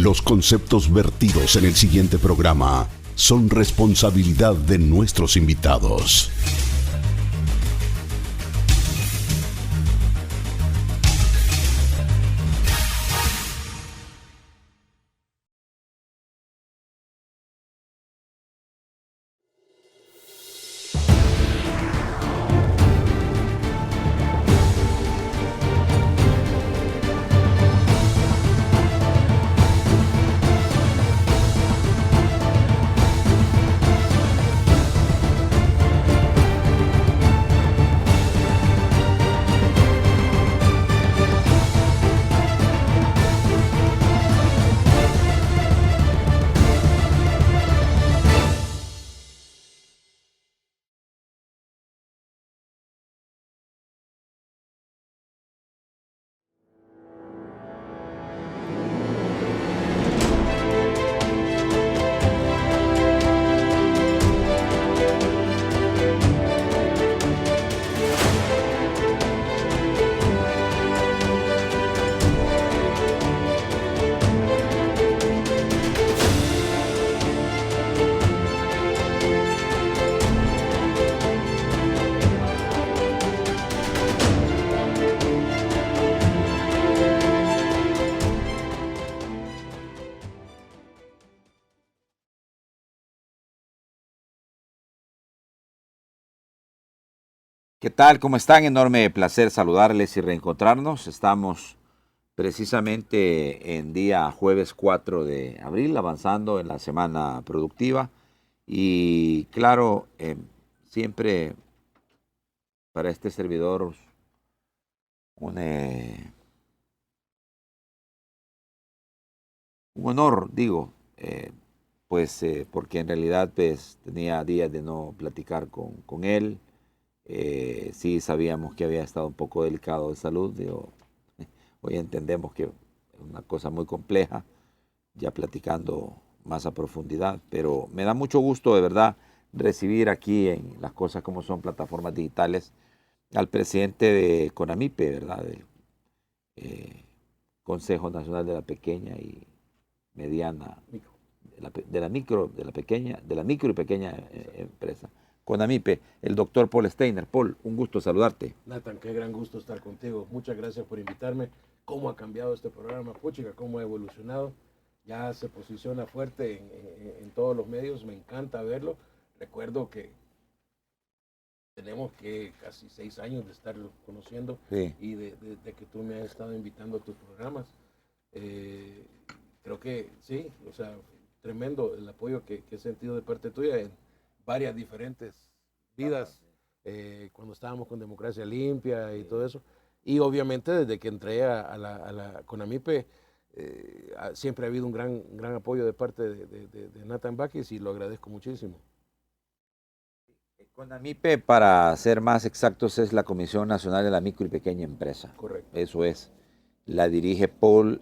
Los conceptos vertidos en el siguiente programa son responsabilidad de nuestros invitados. ¿Qué tal? ¿Cómo están? Enorme placer saludarles y reencontrarnos. Estamos precisamente en día jueves 4 de abril, avanzando en la semana productiva. Y claro, siempre para este servidor un honor, digo, porque en realidad pues, tenía días de no platicar con él. Sí sabíamos que había estado un poco delicado de salud. Hoy entendemos que es una cosa muy compleja, ya platicando más a profundidad, pero me da mucho gusto de verdad recibir aquí en Las Cosas Como Son, plataformas digitales, al presidente de CONAMIPE, ¿verdad? Del Consejo Nacional de la Pequeña y Mediana, de la micro y pequeña empresa. CONAMIPE, el doctor Paul Steiner. Paul, un gusto saludarte. Nathan, qué gran gusto estar contigo. Muchas gracias por invitarme. ¿Cómo ha cambiado este programa? Puchica, ¿cómo ha evolucionado? Ya se posiciona fuerte en todos los medios. Me encanta verlo. Recuerdo que tenemos que casi 6 años de estarlo conociendo, sí, y de que tú me has estado invitando a tus programas. Creo que sí, o sea, tremendo el apoyo que he sentido de parte tuya en varias diferentes vidas, cuando estábamos con Democracia Limpia y todo eso. Y obviamente desde que entré a la CONAMIPE, siempre ha habido un gran apoyo de parte de Nathan Bakis, y lo agradezco muchísimo. CONAMIPE, para ser más exactos, es la Comisión Nacional de la Micro y Pequeña Empresa. Correcto. Eso es. La dirige Paul,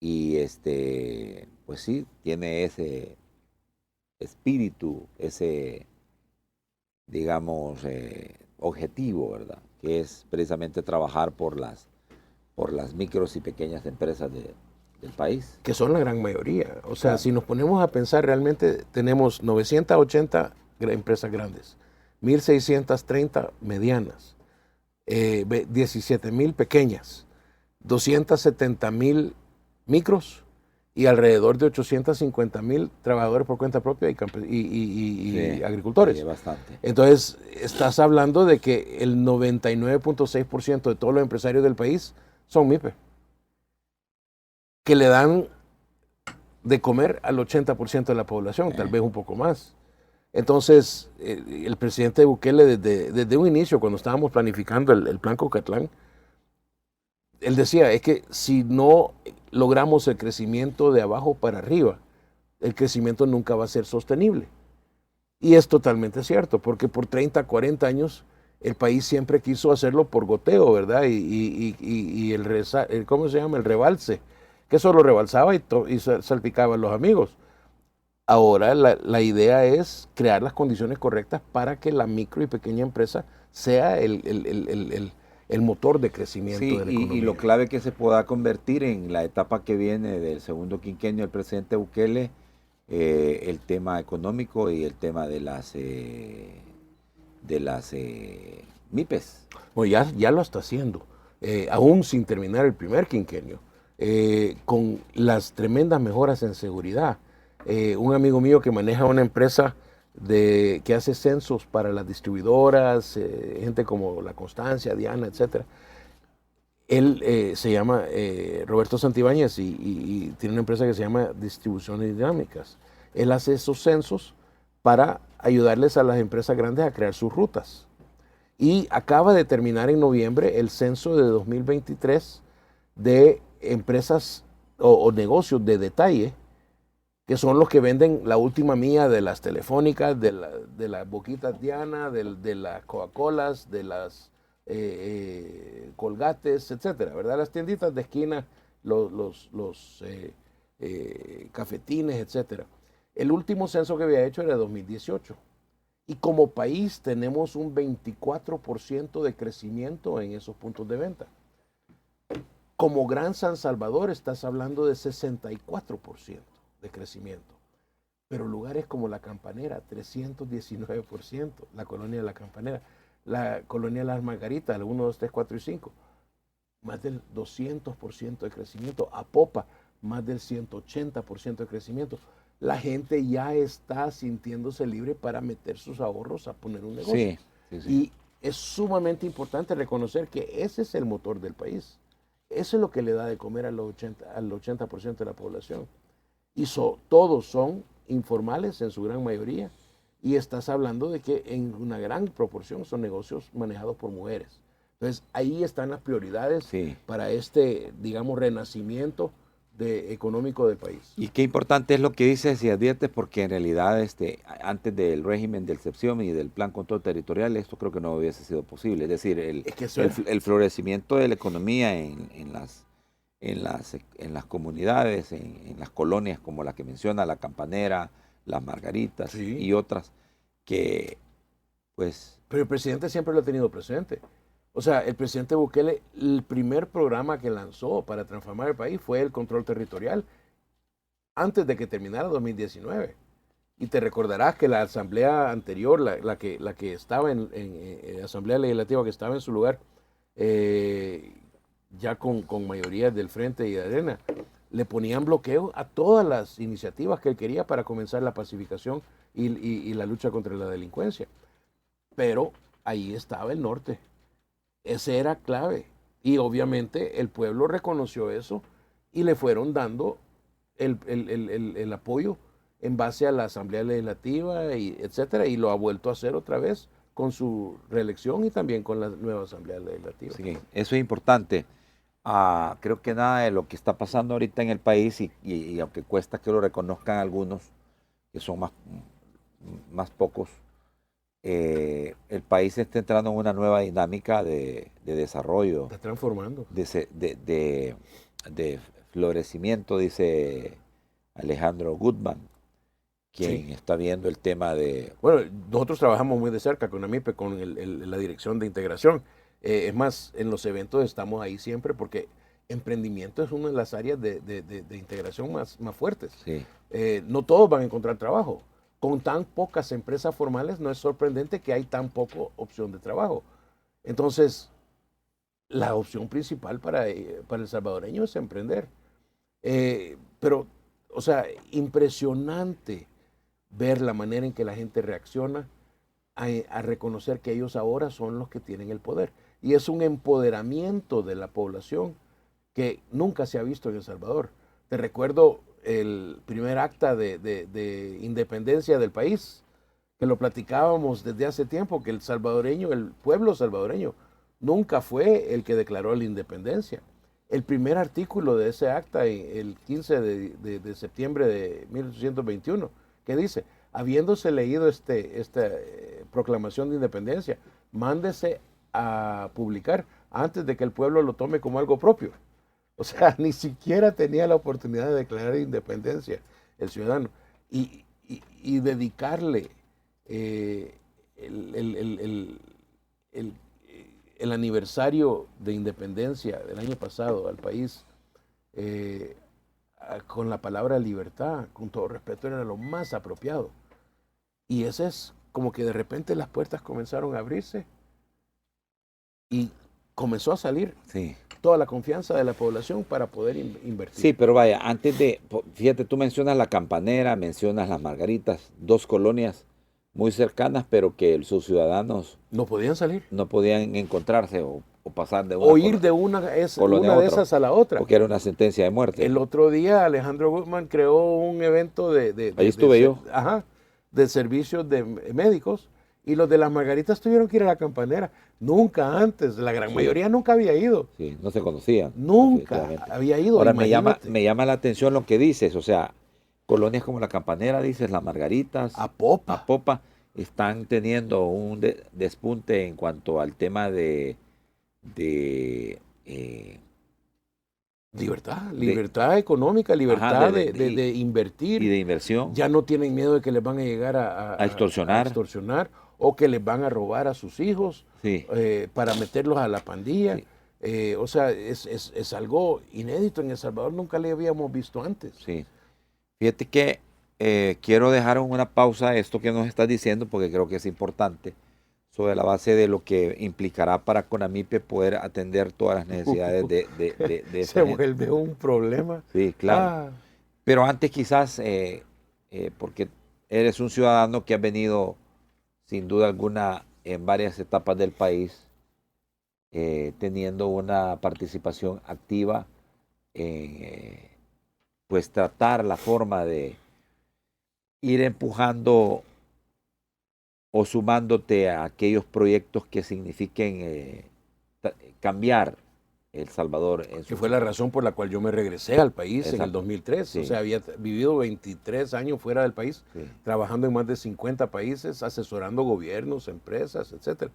y pues sí, tiene ese espíritu, ese, digamos, objetivo, ¿verdad? Que es precisamente trabajar por las micros y pequeñas empresas del país. Que son la gran mayoría. O sea, claro, si nos ponemos a pensar, realmente tenemos 980 empresas grandes, 1.630 medianas, 17,000 pequeñas, 270,000 micros y alrededor de 850,000 trabajadores por cuenta propia y sí, agricultores. Sí, bastante. Entonces, estás hablando de que el 99.6% de todos los empresarios del país son MIPE, que le dan de comer al 80% de la población, tal vez un poco más. Entonces, el presidente Bukele, desde un inicio, cuando estábamos planificando el plan Cocatlán, él decía, es que si no logramos el crecimiento de abajo para arriba, el crecimiento nunca va a ser sostenible. Y es totalmente cierto, porque por 30, 40 años el país siempre quiso hacerlo por goteo, ¿verdad? Y ¿cómo se llama? El rebalse, que solo rebalsaba y salpicaba a los amigos. Ahora la idea es crear las condiciones correctas para que la micro y pequeña empresa sea el el motor de crecimiento Sí, de la economía. y lo clave que se pueda convertir en la etapa que viene del segundo quinquenio del presidente Bukele, el tema económico y el tema de las MIPES. Bueno, ya lo está haciendo, aún sin terminar el primer quinquenio, con las tremendas mejoras en seguridad. Un amigo mío que maneja una empresa que hace censos para las distribuidoras, gente como La Constancia, Diana, etcétera. Él se llama Roberto Santibáñez y tiene una empresa que se llama Distribuciones Dinámicas. Él hace esos censos para ayudarles a las empresas grandes a crear sus rutas. Y acaba de terminar en noviembre el censo de 2023 de empresas o negocios de detalle, que son los que venden la última milla de las telefónicas, de las boquitas Diana, de las Coca-Colas, de las Colgates, etcétera, ¿verdad? Las tienditas de esquina, los cafetines, etcétera. El último censo que había hecho era de 2018. Y como país tenemos un 24% de crecimiento en esos puntos de venta. Como Gran San Salvador estás hablando de 64% de crecimiento. Pero lugares como La Campanera, 319%, la colonia de La Campanera, la colonia de Las Margaritas, el 1, 2, 3, 4 y 5, más del 200% de crecimiento. Apopa, más del 180% de crecimiento. La gente ya está sintiéndose libre para meter sus ahorros a poner un negocio. Sí, sí, sí. Y es sumamente importante reconocer que ese es el motor del país. Eso es lo que le da de comer al 80% de la población. Y todos son informales en su gran mayoría. Y estás hablando de que en una gran proporción son negocios manejados por mujeres. Entonces ahí están las prioridades para este, digamos, renacimiento económico del país. Y qué importante es lo que dices y adviertes, porque en realidad antes del régimen de excepción y del plan control territorial, esto creo que no hubiese sido posible. Es decir, el florecimiento de la economía en las comunidades, en las colonias como la que menciona, La Campanera, Las Margaritas y otras, que pues... Pero el presidente siempre lo ha tenido presente. O sea, el presidente Bukele, el primer programa que lanzó para transformar el país fue el control territorial, antes de que terminara 2019. Y te recordarás que la asamblea anterior, la que estaba en asamblea legislativa, que estaba en su lugar, ya con mayoría del Frente y de Arena, le ponían bloqueo a todas las iniciativas que él quería para comenzar la pacificación y la lucha contra la delincuencia. Pero ahí estaba el norte. Ese era clave. Y obviamente el pueblo reconoció eso y le fueron dando el apoyo en base a la Asamblea Legislativa, etcétera, y lo ha vuelto a hacer otra vez con su reelección y también con la nueva Asamblea Legislativa. Sí, eso es importante. Creo que nada de lo que está pasando ahorita en el país, y aunque cuesta que lo reconozcan algunos, que son más pocos, el país está entrando en una nueva dinámica de desarrollo. Está transformando. De florecimiento, dice Alejandro Gutman, quien está viendo el tema de... Bueno, nosotros trabajamos muy de cerca con AMIPE, con la Dirección de Integración. Es más, en los eventos estamos ahí siempre porque emprendimiento es una de las áreas de integración más fuertes. Sí. No todos van a encontrar trabajo. Con tan pocas empresas formales no es sorprendente que hay tan poca opción de trabajo. Entonces, la opción principal para el salvadoreño es emprender. Pero, o sea, impresionante ver la manera en que la gente reacciona a reconocer que ellos ahora son los que tienen el poder. Y es un empoderamiento de la población que nunca se ha visto en El Salvador. Te recuerdo el primer acta de independencia del país, que lo platicábamos desde hace tiempo, que el pueblo salvadoreño, nunca fue el que declaró la independencia. El primer artículo de ese acta, el 15 de septiembre de 1821, que dice: habiéndose leído esta proclamación de independencia, mándese a publicar antes de que el pueblo lo tome como algo propio. O sea, ni siquiera tenía la oportunidad de declarar independencia el ciudadano. Y dedicarle el aniversario de independencia del año pasado al país, con la palabra libertad, con todo respeto, era lo más apropiado. Y ese es como que de repente las puertas comenzaron a abrirse y comenzó a salir Sí. toda la confianza de la población para poder invertir. Sí, pero vaya, fíjate, tú mencionas la Campanera, mencionas las Margaritas, dos colonias muy cercanas, pero que sus ciudadanos No podían salir. no podían encontrarse o pasar de una O ir de una colonia a de otra, esas a la otra. porque era una sentencia de muerte. El otro día Alejandro Guzmán creó un evento Ahí estuve yo. De servicios de médicos, y los de las Margaritas tuvieron que ir a la Campanera. Nunca antes, la gran mayoría nunca había ido. Sí, no se conocían. Nunca definitivamente. había ido. Ahora me imagínate. llama la atención lo que dices, o sea, colonias como la Campanera, dices, las Margaritas, Apopa. están teniendo un despunte en cuanto al tema de Libertad económica, libertad de invertir. y de inversión. Ya no tienen miedo de que les van a llegar a extorsionar o que les van a robar a sus hijos Sí. para meterlos a la pandilla. Sí. O sea, es algo inédito en El Salvador, nunca le habíamos visto antes. Sí. Fíjate que quiero dejar una pausa esto que nos estás diciendo porque creo que es importante sobre la base de lo que implicará para Conamipe poder atender todas las necesidades de Se vuelve un problema. Sí, claro. Pero antes quizás, porque eres un ciudadano que ha venido sin duda alguna en varias etapas del país, teniendo una participación activa en pues tratar la forma de ir empujando o sumándote a aquellos proyectos que signifiquen cambiar El Salvador. Que fue la razón por la cual yo me regresé al país. Exacto. En el 2003. Sí. O sea, había vivido 23 años fuera del país, Sí. trabajando en más de 50 países, asesorando gobiernos, empresas, etc.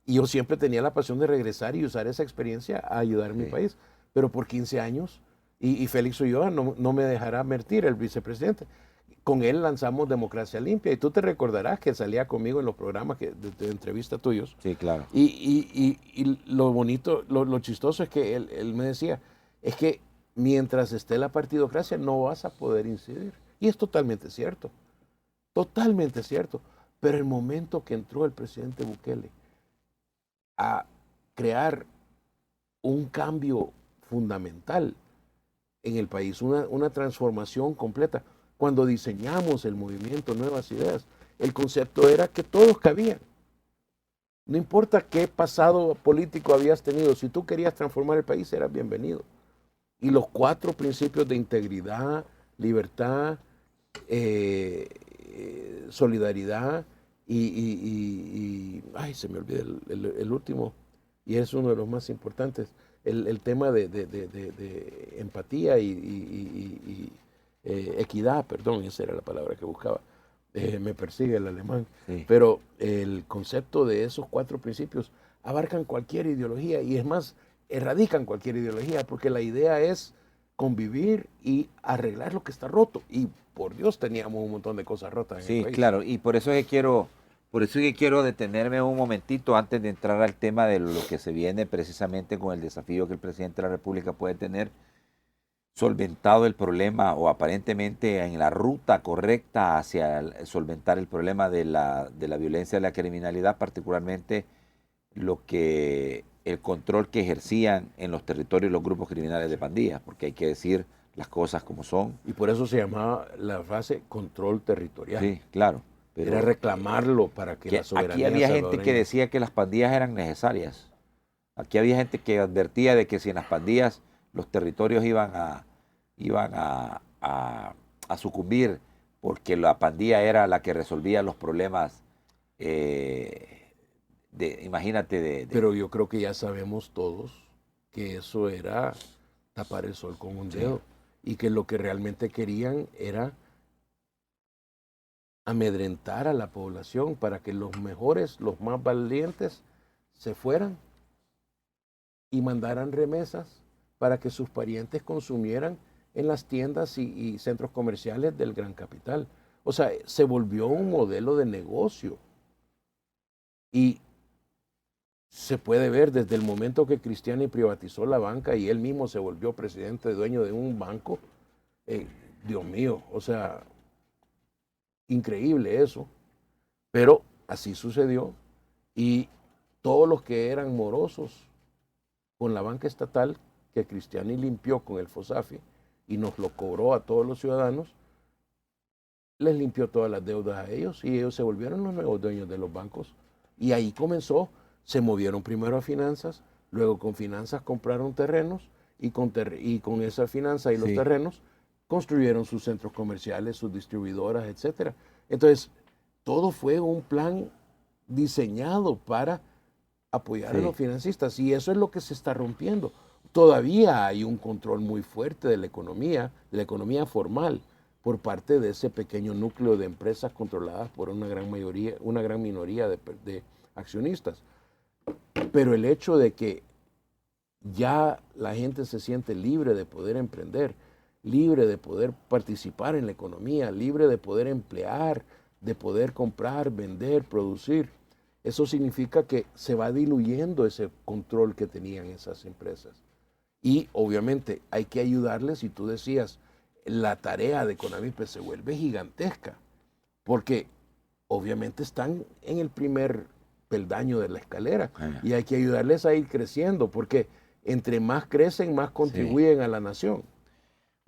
Y yo siempre tenía la pasión de regresar y usar esa experiencia a ayudar a mi país. Pero por 15 años, y Félix Ulloa no me dejará mentir, el vicepresidente. Con él lanzamos Democracia Limpia, y tú te recordarás que salía conmigo en los programas de entrevista tuyos. Sí, claro. Y lo bonito, lo chistoso es que él me decía, es que mientras esté la partidocracia no vas a poder incidir. Y es totalmente cierto, pero el momento que entró el presidente Bukele a crear un cambio fundamental en el país, una transformación completa. Cuando diseñamos el movimiento Nuevas Ideas, el concepto era que todos cabían. No importa qué pasado político habías tenido, si tú querías transformar el país, eras bienvenido. Y los 4 principios de integridad, libertad, solidaridad ay, se me olvida el último, y es uno de los más importantes, el tema de empatía y equidad, perdón, esa era la palabra que buscaba. Me persigue el alemán. Sí. Pero el concepto de esos 4 principios abarcan cualquier ideología, y es más, erradican cualquier ideología, porque la idea es convivir y arreglar lo que está roto. Y por Dios teníamos un montón de cosas rotas en el país. Sí, claro, y por eso es que quiero detenerme un momentito antes de entrar al tema de lo que se viene precisamente con el desafío que el presidente de la República puede tener solventado el problema, o aparentemente en la ruta correcta hacia solventar el problema de la violencia y la criminalidad, particularmente el control que ejercían en los territorios los grupos criminales de pandillas, porque hay que decir las cosas como son. Y por eso se llamaba la frase control territorial. Sí, claro. Pero era reclamarlo para que la soberanía. Aquí había gente que decía que las pandillas eran necesarias. Aquí había gente que advertía de que si en las pandillas los territorios iban a sucumbir, porque la pandilla era la que resolvía los problemas, Pero yo creo que ya sabemos todos que eso era tapar el sol con un dedo, y que lo que realmente querían era amedrentar a la población para que los mejores, los más valientes, se fueran y mandaran remesas para que sus parientes consumieran en las tiendas y centros comerciales del gran capital. O sea, se volvió un modelo de negocio. Y se puede ver desde el momento que Cristiani privatizó la banca y él mismo se volvió presidente, dueño de un banco. Dios mío, o sea, increíble eso, pero así sucedió y todos los que eran morosos con la banca estatal que Cristiani limpió con el FOSAFI y nos lo cobró a todos los ciudadanos, les limpió todas las deudas a ellos y ellos se volvieron los nuevos dueños de los bancos. Y ahí comenzó, se movieron primero a finanzas, luego con finanzas compraron terrenos y con esa finanza y los terrenos construyeron sus centros comerciales, sus distribuidoras, etc. Entonces, todo fue un plan diseñado para apoyar a los financistas y eso es lo que se está rompiendo. Todavía hay un control muy fuerte de la economía formal, por parte de ese pequeño núcleo de empresas controladas por una gran minoría de accionistas. Pero el hecho de que ya la gente se siente libre de poder emprender, libre de poder participar en la economía, libre de poder emplear, de poder comprar, vender, producir, eso significa que se va diluyendo ese control que tenían esas empresas. Y obviamente hay que ayudarles, y tú decías, la tarea de CONAVIPE se vuelve gigantesca, porque obviamente están en el primer peldaño de la escalera y hay que ayudarles a ir creciendo, porque entre más crecen, más contribuyen a la nación.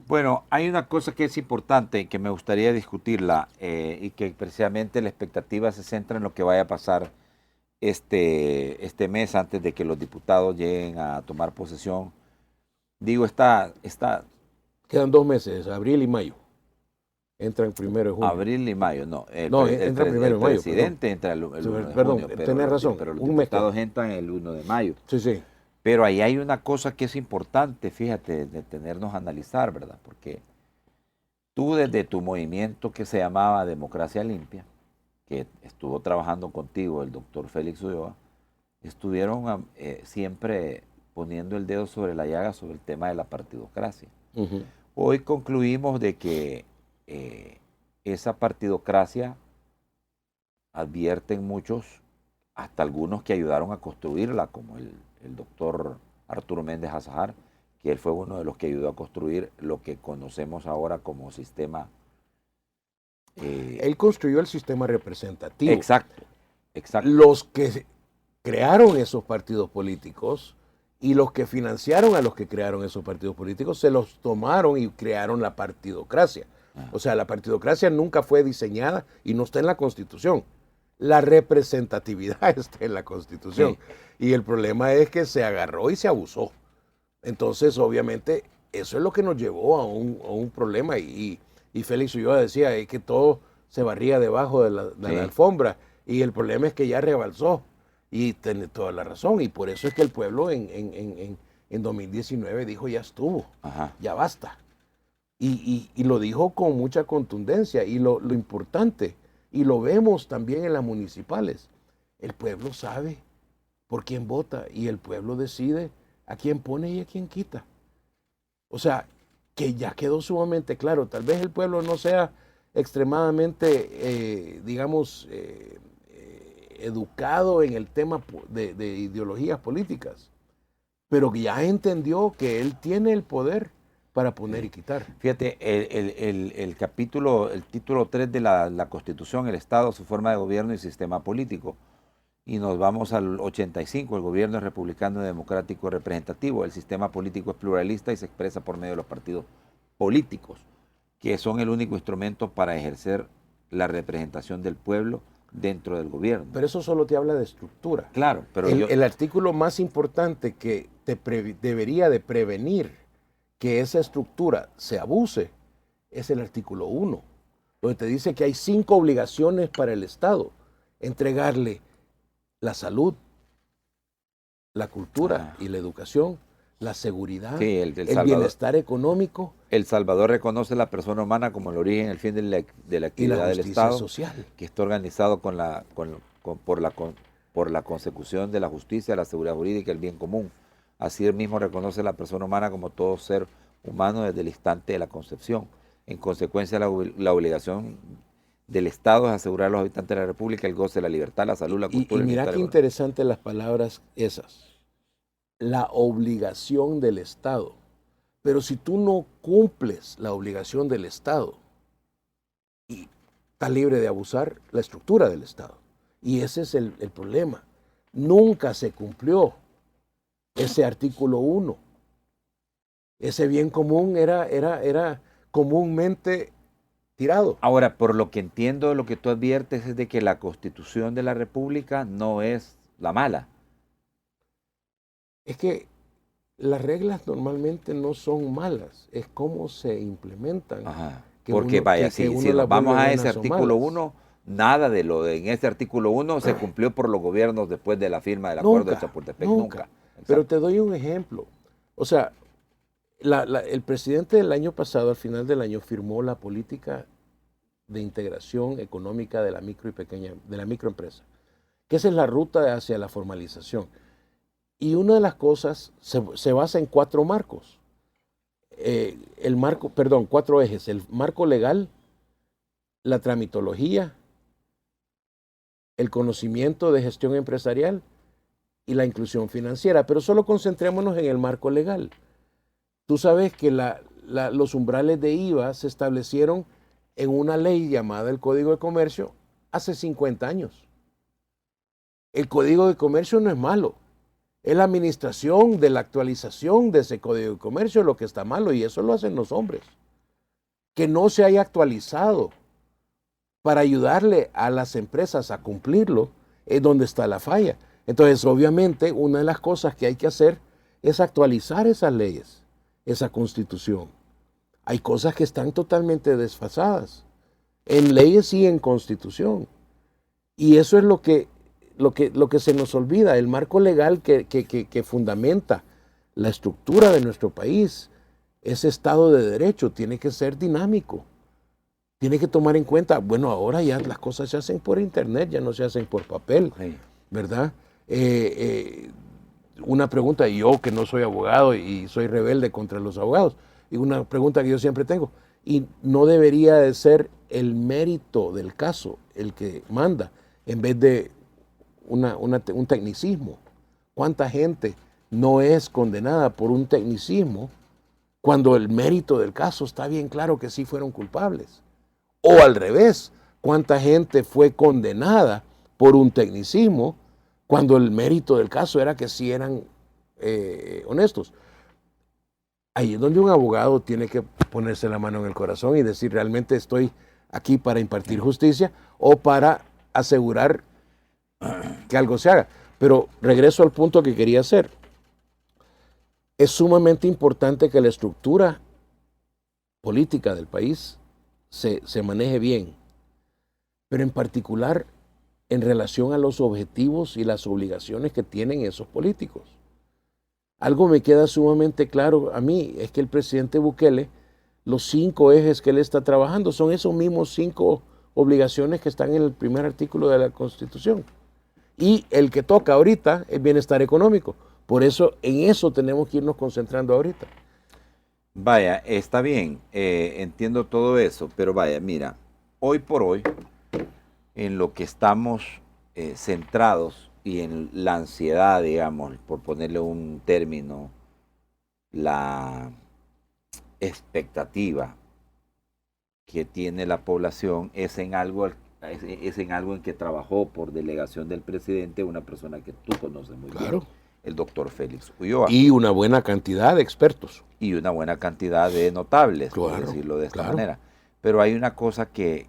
Bueno, hay una cosa que es importante y que me gustaría discutirla y que precisamente la expectativa se centra en lo que vaya a pasar este mes antes de que los diputados lleguen a tomar posesión. Digo, Quedan 2 meses, abril y mayo. Entran primero de junio. Abril y mayo, no. Entra primero de mayo. El presidente entra el 1 de junio. Perdón, tenés razón. Pero los un mes. diputados entran el 1 de mayo. Sí. Pero ahí hay una cosa que es importante, fíjate, de tenernos a analizar, ¿verdad? Porque tú desde tu movimiento que se llamaba Democracia Limpia, que estuvo trabajando contigo el doctor Félix Ulloa, estuvieron siempre poniendo el dedo sobre la llaga sobre el tema de la partidocracia. Hoy concluimos de que esa partidocracia, advierten muchos, hasta algunos que ayudaron a construirla, como el doctor Arturo Méndez Azajar, que él fue uno de los que ayudó a construir lo que conocemos ahora como sistema. Él construyó el sistema representativo. Exacto. Los que crearon esos partidos políticos y los que financiaron a los que crearon esos partidos políticos se los tomaron y crearon la partidocracia. O sea, la partidocracia nunca fue diseñada y no está en la Constitución. La representatividad está en la Constitución. Y el problema es que se agarró y se abusó. Entonces, obviamente, eso es lo que nos llevó a un problema. Y Félix Ulloa decía que todo se barría debajo de la alfombra. Y el problema es que ya rebalsó. Y tiene toda la razón. Y por eso es que el pueblo en 2019 dijo, ya estuvo, ya basta. Y lo dijo con mucha contundencia. Y lo importante, y lo vemos también en las municipales, el pueblo sabe por quién vota y el pueblo decide a quién pone y a quién quita. O sea, que ya quedó sumamente claro. Tal vez el pueblo no sea extremadamente, educado en el tema de ideologías políticas, pero que ya entendió que él tiene el poder para poner y quitar. Fíjate, el título 3 de la Constitución, el Estado, su forma de gobierno y sistema político. Y nos vamos al 85, el gobierno es republicano, democrático, representativo. El sistema político es pluralista y se expresa por medio de los partidos políticos, que son el único instrumento para ejercer la representación del pueblo dentro del gobierno. Pero eso solo te habla de estructura. Claro, pero el artículo más importante que debería de prevenir que esa estructura se abuse es el artículo 1, donde te dice que hay 5 obligaciones para el Estado: entregarle la salud, la cultura y la educación, la seguridad, el bienestar económico. El Salvador reconoce a la persona humana como el origen y el fin de la actividad del Estado, social, que está organizado por la consecución de la justicia, la seguridad jurídica y el bien común. Así mismo reconoce a la persona humana como todo ser humano desde el instante de la concepción. En consecuencia, la obligación del Estado es asegurar a los habitantes de la República el goce de la libertad, la salud, la cultura Y mira qué interesante las palabras esas. La obligación del Estado. Pero si tú no cumples la obligación del Estado, y estás libre de abusar la estructura del Estado. Y ese es el problema. Nunca se cumplió ese artículo 1. Ese bien común era comúnmente tirado. Ahora, por lo que entiendo, lo que tú adviertes es de que la Constitución de la República no es la mala. Es que las reglas normalmente no son malas, es cómo se implementan. Ajá. Porque vaya, si nos vamos a ese artículo 1, nada de lo de en ese artículo 1 se cumplió por los gobiernos después de la firma del acuerdo de Chapultepec. Nunca. Pero te doy un ejemplo. O sea, el presidente del año pasado, al final del año, firmó la política de integración económica de la micro y pequeña, de la microempresa, que esa es la ruta hacia la formalización. Y una de las cosas se basa en 4 marcos. Cuatro ejes: el marco legal, la tramitología, el conocimiento de gestión empresarial y la inclusión financiera. Pero solo concentrémonos en el marco legal. Tú sabes que los umbrales de IVA se establecieron en una ley llamada el Código de Comercio hace 50 años. El Código de Comercio no es malo. Es la administración de la actualización de ese Código de Comercio lo que está malo, y eso lo hacen los hombres. Que no se haya actualizado para ayudarle a las empresas a cumplirlo es donde está la falla. Entonces, obviamente, una de las cosas que hay que hacer es actualizar esas leyes, esa Constitución. Hay cosas que están totalmente desfasadas en leyes y en Constitución. Y eso es lo que se nos olvida, el marco legal que fundamenta la estructura de nuestro país. Ese Estado de Derecho tiene que ser dinámico, tiene que tomar en cuenta, bueno, ahora ya las cosas se hacen por internet, ya no se hacen por papel, ¿verdad? Una pregunta, y yo que no soy abogado y soy rebelde contra los abogados, y una pregunta que yo siempre tengo, y no debería de ser el mérito del caso el que manda, en vez de un tecnicismo. ¿Cuánta gente no es condenada por un tecnicismo cuando el mérito del caso está bien claro que sí fueron culpables? O al revés, ¿cuánta gente fue condenada por un tecnicismo cuando el mérito del caso era que sí eran honestos? Ahí es donde un abogado tiene que ponerse la mano en el corazón y decir, realmente estoy aquí para impartir justicia o para asegurar que algo se haga. Pero regreso al punto que quería hacer. Es sumamente importante que la estructura política del país se maneje bien, pero en particular en relación a los objetivos y las obligaciones que tienen esos políticos. Algo me queda sumamente claro a mí, es que el presidente Bukele, los 5 ejes que él está trabajando son esos mismos 5 obligaciones que están en el primer artículo de la Constitución. Y el que toca ahorita es bienestar económico. Por eso, en eso tenemos que irnos concentrando ahorita. Vaya, está bien, entiendo todo eso, pero vaya, mira, hoy por hoy, en lo que estamos centrados y en la ansiedad, digamos, por ponerle un término, la expectativa que tiene la población es en algo en que trabajó por delegación del presidente una persona que tú conoces muy bien, el doctor Félix Ulloa. Y una buena cantidad de expertos. Y una buena cantidad de notables, por decirlo de esta manera. Pero hay una cosa que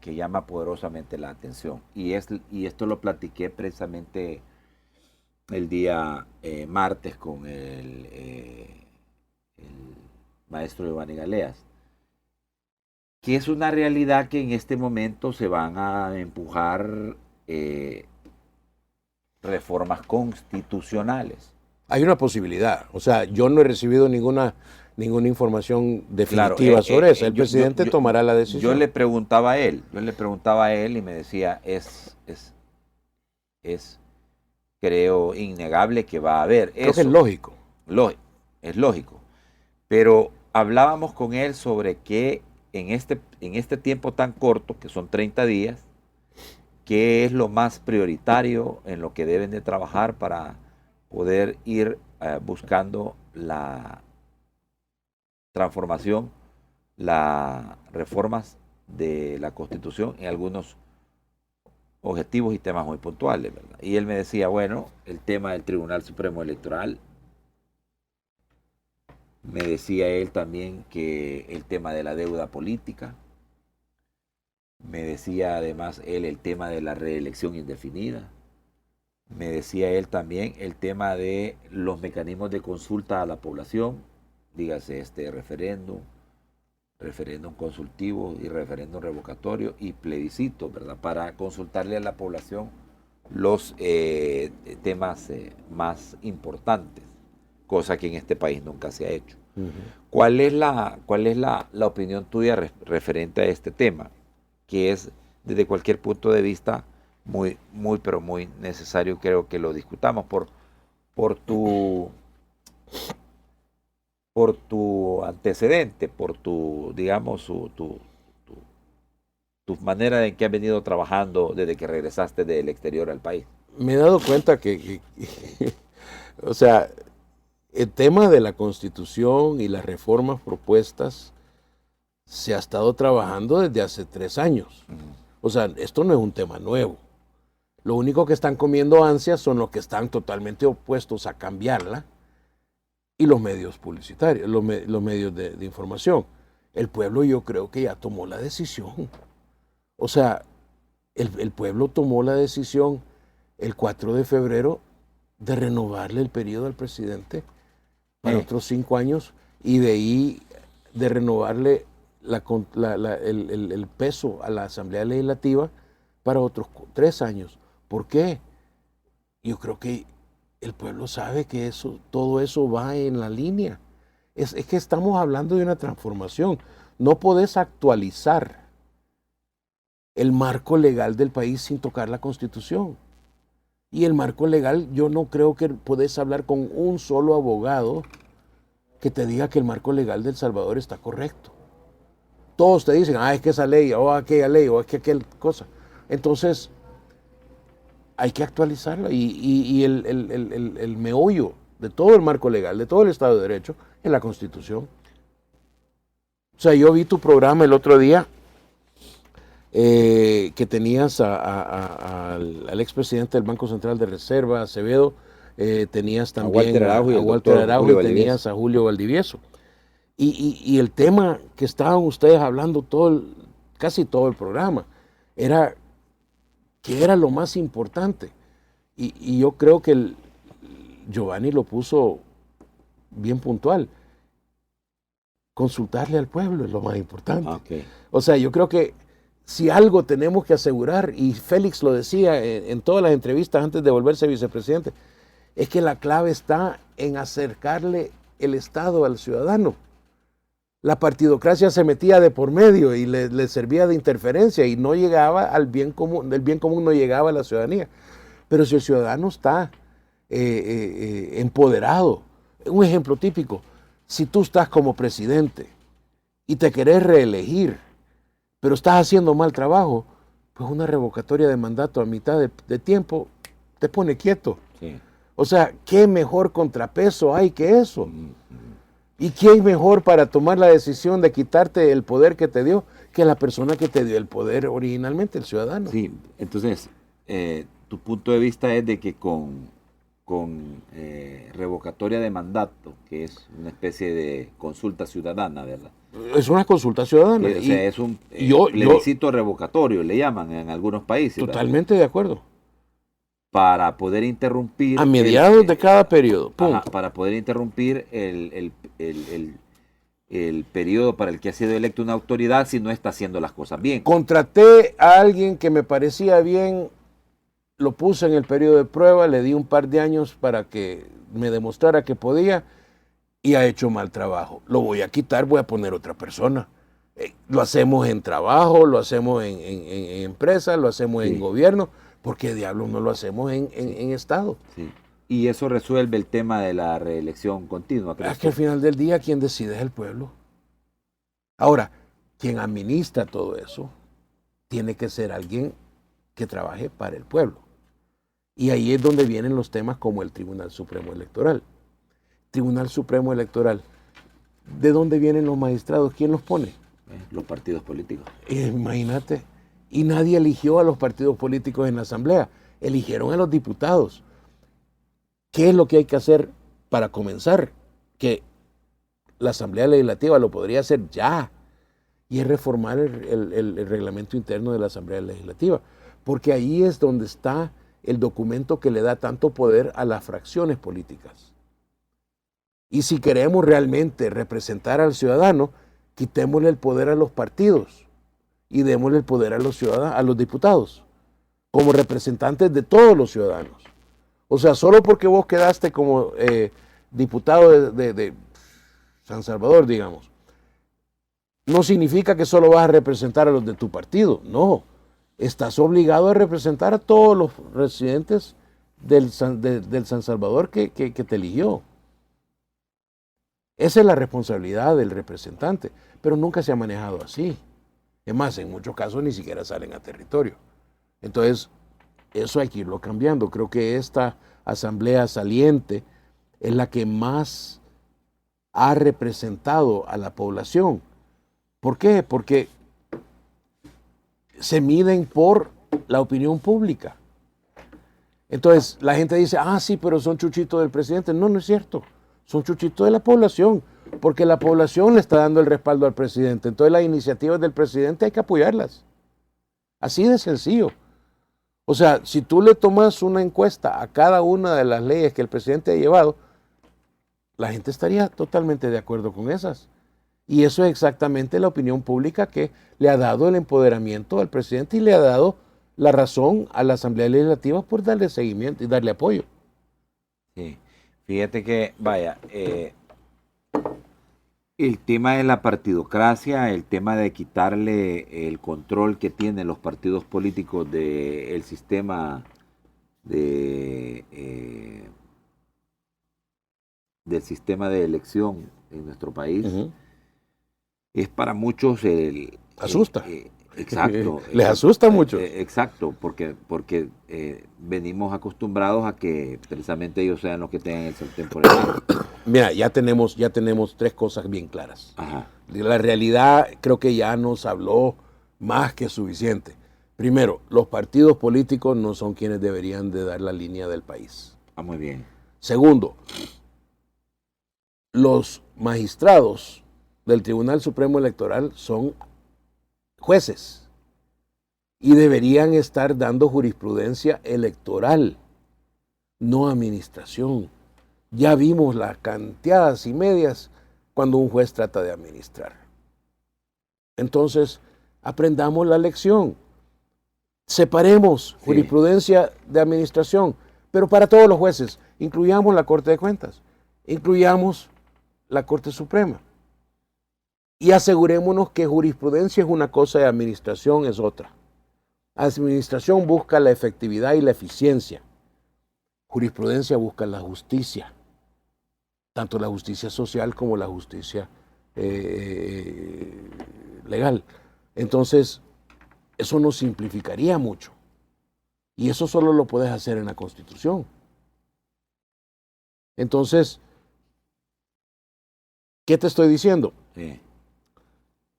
llama poderosamente la atención, y esto lo platiqué precisamente el día martes con el maestro Giovanni Galeas, que es una realidad que en este momento se van a empujar reformas constitucionales. Hay una posibilidad, o sea, yo no he recibido ninguna información definitiva sobre eso. El presidente tomará la decisión. Yo le preguntaba a él y me decía, es creo innegable que va a haber Creo eso. que es lógico. Es lógico. Pero hablábamos con él sobre que en este tiempo tan corto, que son 30 días, qué es lo más prioritario en lo que deben de trabajar para poder ir buscando la transformación, las reformas de la Constitución en algunos objetivos y temas muy puntuales, ¿verdad? Y él me decía, bueno, el tema del Tribunal Supremo Electoral. Me decía él también que el tema de la deuda política. Me decía además él el tema de la reelección indefinida. Me decía él también el tema de los mecanismos de consulta a la población, dígase referéndum consultivo y referéndum revocatorio y plebiscito, ¿verdad? Para consultarle a la población los temas más importantes, cosa que en este país nunca se ha hecho. Uh-huh. ¿Cuál es la opinión tuya referente a este tema? Que es, desde cualquier punto de vista, pero muy necesario, creo que lo discutamos por tu antecedente, por tu, digamos, tu manera en que has venido trabajando desde que regresaste del exterior al país. Me he dado cuenta que o sea, el tema de la Constitución y las reformas propuestas se ha estado trabajando desde hace 3 años. O sea, esto no es un tema nuevo. Lo único que están comiendo ansias son los que están totalmente opuestos a cambiarla y los medios publicitarios, los medios de información. El pueblo, yo creo que ya tomó la decisión. O sea, el pueblo tomó la decisión el 4 de febrero de renovarle el periodo al presidente para otros 5 años y de ahí de renovarle el peso a la Asamblea Legislativa para otros 3 años. ¿Por qué? Yo creo que el pueblo sabe que todo eso va en la línea. Es que estamos hablando de una transformación. No podés actualizar el marco legal del país sin tocar la Constitución. Y el marco legal, yo no creo que podés hablar con un solo abogado que te diga que el marco legal de El Salvador está correcto. Todos te dicen, es que esa ley, o aquella ley, o es que aquella cosa. Entonces, hay que actualizarla. Y el meollo de todo el marco legal, de todo el Estado de Derecho, es la Constitución. O sea, yo vi tu programa el otro día, que tenías al expresidente del Banco Central de Reserva, Acevedo, tenías también a Walter Araujo y tenías a Julio Valdivieso. Y el tema que estaban ustedes hablando casi todo el programa era que era lo más importante. Y yo creo que Giovanni lo puso bien puntual. Consultarle al pueblo es lo más importante. Okay. O sea, yo creo que si algo tenemos que asegurar, y Félix lo decía en todas las entrevistas antes de volverse vicepresidente, es que la clave está en acercarle el Estado al ciudadano. La partidocracia se metía de por medio y le servía de interferencia y no llegaba al bien común, el bien común no llegaba a la ciudadanía. Pero si el ciudadano está empoderado, un ejemplo típico, si tú estás como presidente y te querés reelegir, pero estás haciendo mal trabajo, pues una revocatoria de mandato a mitad de tiempo te pone quieto. Sí. O sea, ¿qué mejor contrapeso hay que eso? ¿Y quién mejor para tomar la decisión de quitarte el poder que te dio que la persona que te dio el poder originalmente, el ciudadano? Sí, entonces, tu punto de vista es de que con revocatoria de mandato, que es una especie de consulta ciudadana, ¿verdad? Es una consulta ciudadana. O sea, es un plebiscito revocatorio, le llaman en algunos países. Totalmente de acuerdo. Para poder interrumpir... A mediados de cada periodo. Para poder interrumpir el periodo para el que ha sido electo una autoridad si no está haciendo las cosas bien. Contraté a alguien que me parecía bien, lo puse en el periodo de prueba, le di un par de años para que me demostrara que podía y ha hecho mal trabajo. Lo voy a quitar, voy a poner otra persona. Lo hacemos en trabajo, lo hacemos en empresa, lo hacemos en gobierno. ¿Por qué diablos no lo hacemos en Estado? Sí. Y eso resuelve el tema de la reelección continua. Es que al final del día quien decide es el pueblo. Ahora, quien administra todo eso tiene que ser alguien que trabaje para el pueblo. Y ahí es donde vienen los temas como el Tribunal Supremo Electoral. Tribunal Supremo Electoral, ¿de dónde vienen los magistrados? ¿Quién los pone? Los partidos políticos. Imagínate. Y nadie eligió a los partidos políticos en la Asamblea. Eligieron a los diputados. ¿Qué es lo que hay que hacer para comenzar? Que la Asamblea Legislativa lo podría hacer ya. Y es reformar el reglamento interno de la Asamblea Legislativa. Porque ahí es donde está el documento que le da tanto poder a las fracciones políticas. Y si queremos realmente representar al ciudadano, quitémosle el poder a los partidos y démosle el poder a los ciudadanos, a los diputados, como representantes de todos los ciudadanos. O sea, solo porque vos quedaste como diputado de San Salvador, digamos, no significa que solo vas a representar a los de tu partido. No, estás obligado a representar a todos los residentes del San Salvador que te eligió. Esa es la responsabilidad del representante, pero nunca se ha manejado así. Es más, en muchos casos ni siquiera salen a territorio. Entonces, eso hay que irlo cambiando. Creo que esta asamblea saliente es la que más ha representado a la población. ¿Por qué? Porque se miden por la opinión pública. Entonces, la gente dice, sí, pero son chuchitos del presidente. No, no es cierto. Son chuchitos de la población, porque la población le está dando el respaldo al presidente. Entonces las iniciativas del presidente hay que apoyarlas. Así de sencillo. O sea, si tú le tomas una encuesta a cada una de las leyes que el presidente ha llevado, la gente estaría totalmente de acuerdo con esas. Y eso es exactamente la opinión pública que le ha dado el empoderamiento al presidente y le ha dado la razón a la Asamblea Legislativa por darle seguimiento y darle apoyo. Sí. Fíjate que, vaya, el tema de la partidocracia, el tema de quitarle el control que tienen los partidos políticos del sistema del sistema de elección en nuestro país, es para muchos asusta. Exacto. Les asusta mucho. Exacto, porque venimos acostumbrados a que precisamente ellos sean los que tengan el sartén por el mango. Mira, ya tenemos 3 cosas bien claras. Ajá. La realidad creo que ya nos habló más que suficiente. Primero, los partidos políticos no son quienes deberían de dar la línea del país. Muy bien. Segundo, los magistrados del Tribunal Supremo Electoral son jueces y deberían estar dando jurisprudencia electoral, no administración. Ya vimos las cantidades y medias cuando un juez trata de administrar. Entonces, aprendamos la lección. Separemos jurisprudencia de administración, pero para todos los jueces, incluyamos la Corte de Cuentas, incluyamos la Corte Suprema. Y asegurémonos que jurisprudencia es una cosa y administración es otra. Administración busca la efectividad y la eficiencia. Jurisprudencia busca la justicia, tanto la justicia social como la justicia legal. Entonces, eso nos simplificaría mucho. Y eso solo lo puedes hacer en la Constitución. Entonces, ¿qué te estoy diciendo? Sí.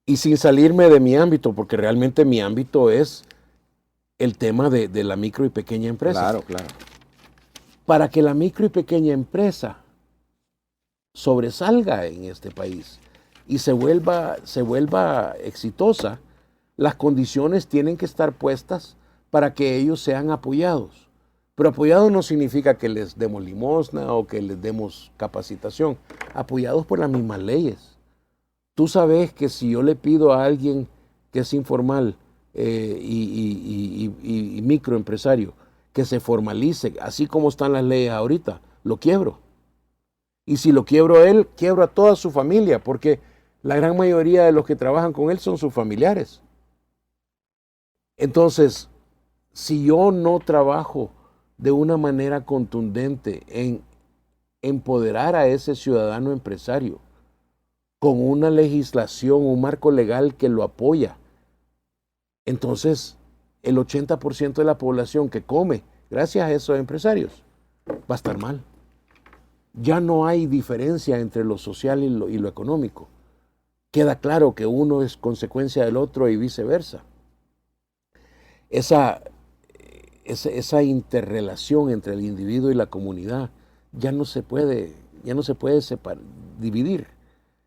Y sin salirme de mi ámbito, porque realmente mi ámbito es el tema de la micro y pequeña empresa. Claro, claro. Para que la micro y pequeña empresa sobresalga en este país y se vuelva exitosa, las condiciones tienen que estar puestas para que ellos sean apoyados. Pero apoyados no significa que les demos limosna o que les demos capacitación. Apoyados por las mismas leyes. Tú sabes que si yo le pido a alguien que es informal y microempresario que se formalice, así como están las leyes ahorita, lo quiebro. Y si lo quiebro a él, quiebro a toda su familia, porque la gran mayoría de los que trabajan con él son sus familiares. Entonces, si yo no trabajo de una manera contundente en empoderar a ese ciudadano empresario, con una legislación, un marco legal que lo apoya. Entonces, el 80% de la población que come gracias a esos empresarios va a estar mal. Ya no hay diferencia entre lo social y lo económico. Queda claro que uno es consecuencia del otro y viceversa. Esa interrelación entre el individuo y la comunidad ya no se puede dividir.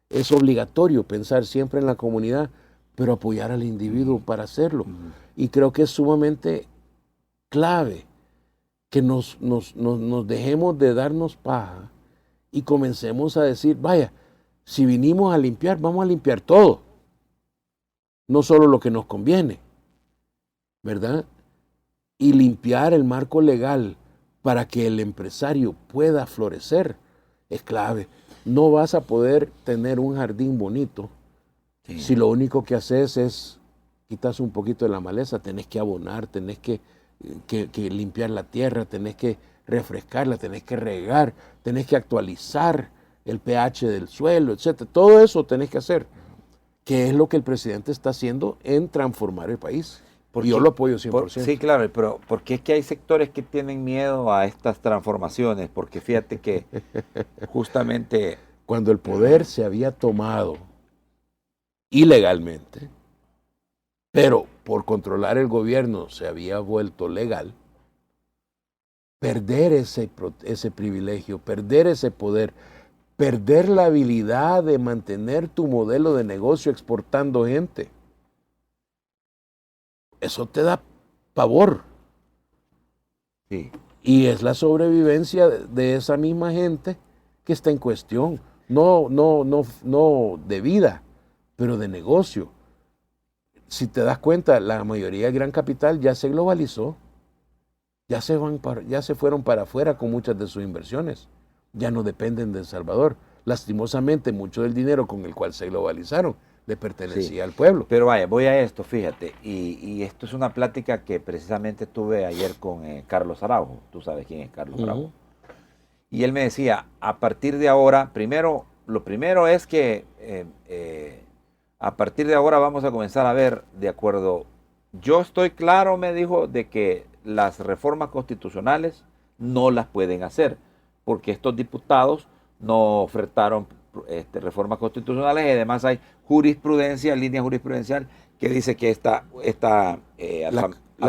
Es obligatorio pensar siempre en la comunidad, pero apoyar al individuo para hacerlo. Y creo que es sumamente clave que nos dejemos de darnos paja y comencemos a decir, vaya, si vinimos a limpiar, vamos a limpiar todo, no solo lo que nos conviene, ¿verdad? Y limpiar el marco legal para que el empresario pueda florecer es clave. No vas a poder tener un jardín bonito si lo único que haces es quitas un poquito de la maleza. Tenés que abonar, tenés que limpiar la tierra, tenés que refrescarla, tenés que regar, tenés que actualizar el pH del suelo, etc. Todo eso tenés que hacer, que es lo que el presidente está haciendo en transformar el país. Porque yo lo apoyo 100%. Sí, claro, pero porque es que hay sectores que tienen miedo a estas transformaciones, porque fíjate que justamente cuando el poder se había tomado ilegalmente, pero por controlar el gobierno se había vuelto legal, perder ese privilegio, perder ese poder, perder la habilidad de mantener tu modelo de negocio exportando gente, eso te da pavor. Sí. Y es la sobrevivencia de esa misma gente que está en cuestión. No de vida, pero de negocio. Si te das cuenta, la mayoría del gran capital ya se globalizó. Ya se fueron para afuera con muchas de sus inversiones. Ya no dependen de El Salvador. Lastimosamente, mucho del dinero con el cual se globalizaron le pertenecía al pueblo. Pero vaya, voy a esto, fíjate, y esto es una plática que precisamente tuve ayer con Carlos Araujo. Tú sabes quién es Carlos Araujo. Y él me decía, a partir de ahora, lo primero es que a partir de ahora vamos a comenzar a ver, de acuerdo, yo estoy claro, me dijo, de que las reformas constitucionales no las pueden hacer, porque estos diputados no ofertaron reformas constitucionales y además hay jurisprudencia, línea jurisprudencial que dice que la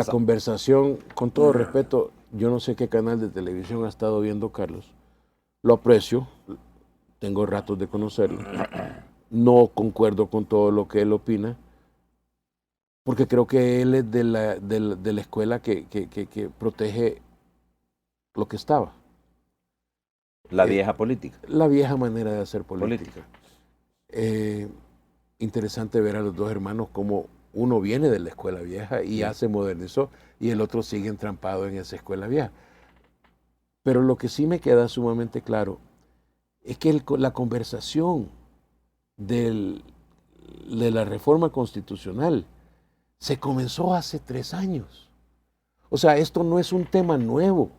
conversación, con todo respeto, yo no sé qué canal de televisión ha estado viendo Carlos, lo aprecio, tengo ratos de conocerlo, no concuerdo con todo lo que él opina, porque creo que él es de la escuela que protege lo que estaba. La vieja política. La vieja manera de hacer política. Interesante ver a los dos hermanos como uno viene de la escuela vieja y ya se modernizó y el otro sigue entrampado en esa escuela vieja. Pero lo que sí me queda sumamente claro es que la conversación de la reforma constitucional se comenzó hace 3 años. O sea, esto no es un tema nuevo.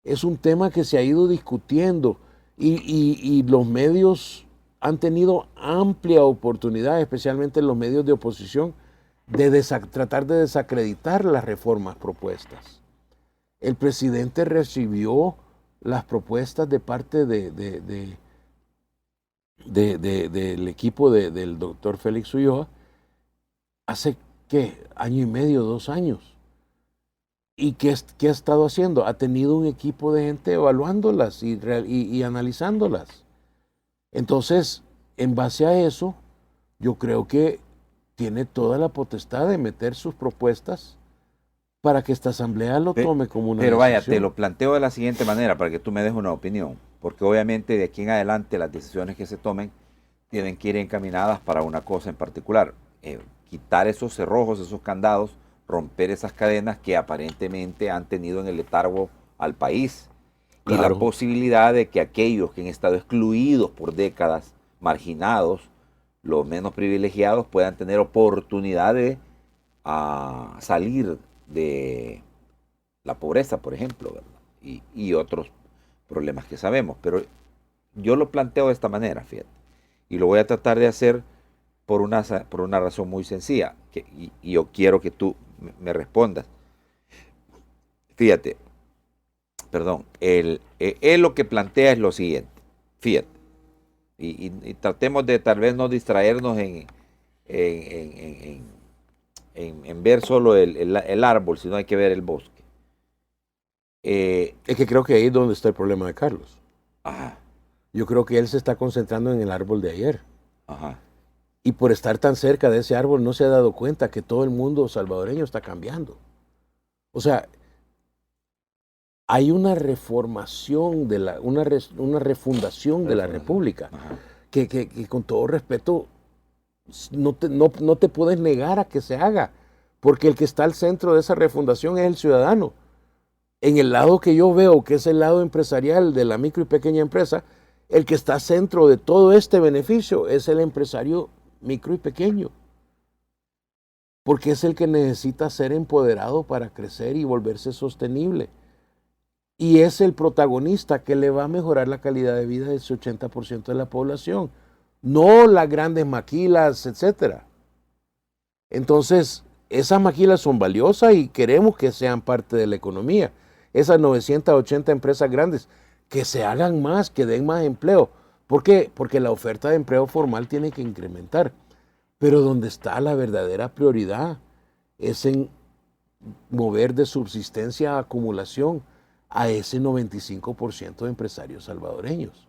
Es un tema que se ha ido discutiendo y los medios han tenido amplia oportunidad, especialmente los medios de oposición, de tratar de desacreditar las reformas propuestas. El presidente recibió las propuestas de parte del equipo del doctor Félix Ulloa hace, ¿qué? 1 año y medio, 2 años. ¿Y qué ha estado haciendo? Ha tenido un equipo de gente evaluándolas y analizándolas. Entonces, en base a eso, yo creo que tiene toda la potestad de meter sus propuestas para que esta asamblea lo tome como una decisión. Pero vaya, te lo planteo de la siguiente manera para que tú me des una opinión. Porque obviamente de aquí en adelante las decisiones que se tomen tienen que ir encaminadas para una cosa en particular. Quitar esos cerrojos, esos candados, romper esas cadenas que aparentemente han tenido en el letargo al país. Claro. Y la posibilidad de que aquellos que han estado excluidos por décadas, marginados, los menos privilegiados, puedan tener oportunidad de salir de la pobreza, por ejemplo, ¿verdad? Y otros problemas que sabemos. Pero yo lo planteo de esta manera, fíjate. Y lo voy a tratar de hacer por una razón muy sencilla, y yo quiero que tú me respondas. Fíjate, perdón, él lo que plantea es lo siguiente, fíjate, y tratemos de tal vez no distraernos en ver solo el árbol, sino hay que ver el bosque. Es que creo que ahí es donde está el problema de Carlos. Ajá. Yo creo que él se está concentrando en el árbol de ayer. Ajá. Y por estar tan cerca de ese árbol no se ha dado cuenta que todo el mundo salvadoreño está cambiando. O sea, hay una reformación, una refundación de la República, que con todo respeto no te puedes negar a que se haga, porque el que está al centro de esa refundación es el ciudadano. En el lado que yo veo, que es el lado empresarial de la micro y pequeña empresa, el que está al centro de todo este beneficio es el empresario micro y pequeño, porque es el que necesita ser empoderado para crecer y volverse sostenible. Y es el protagonista que le va a mejorar la calidad de vida de ese 80% de la población, no las grandes maquilas, etc. Entonces, esas maquilas son valiosas y queremos que sean parte de la economía. Esas 980 empresas grandes, que se hagan más, que den más empleo. ¿Por qué? Porque la oferta de empleo formal tiene que incrementar. Pero donde está la verdadera prioridad es en mover de subsistencia a acumulación a ese 95% de empresarios salvadoreños.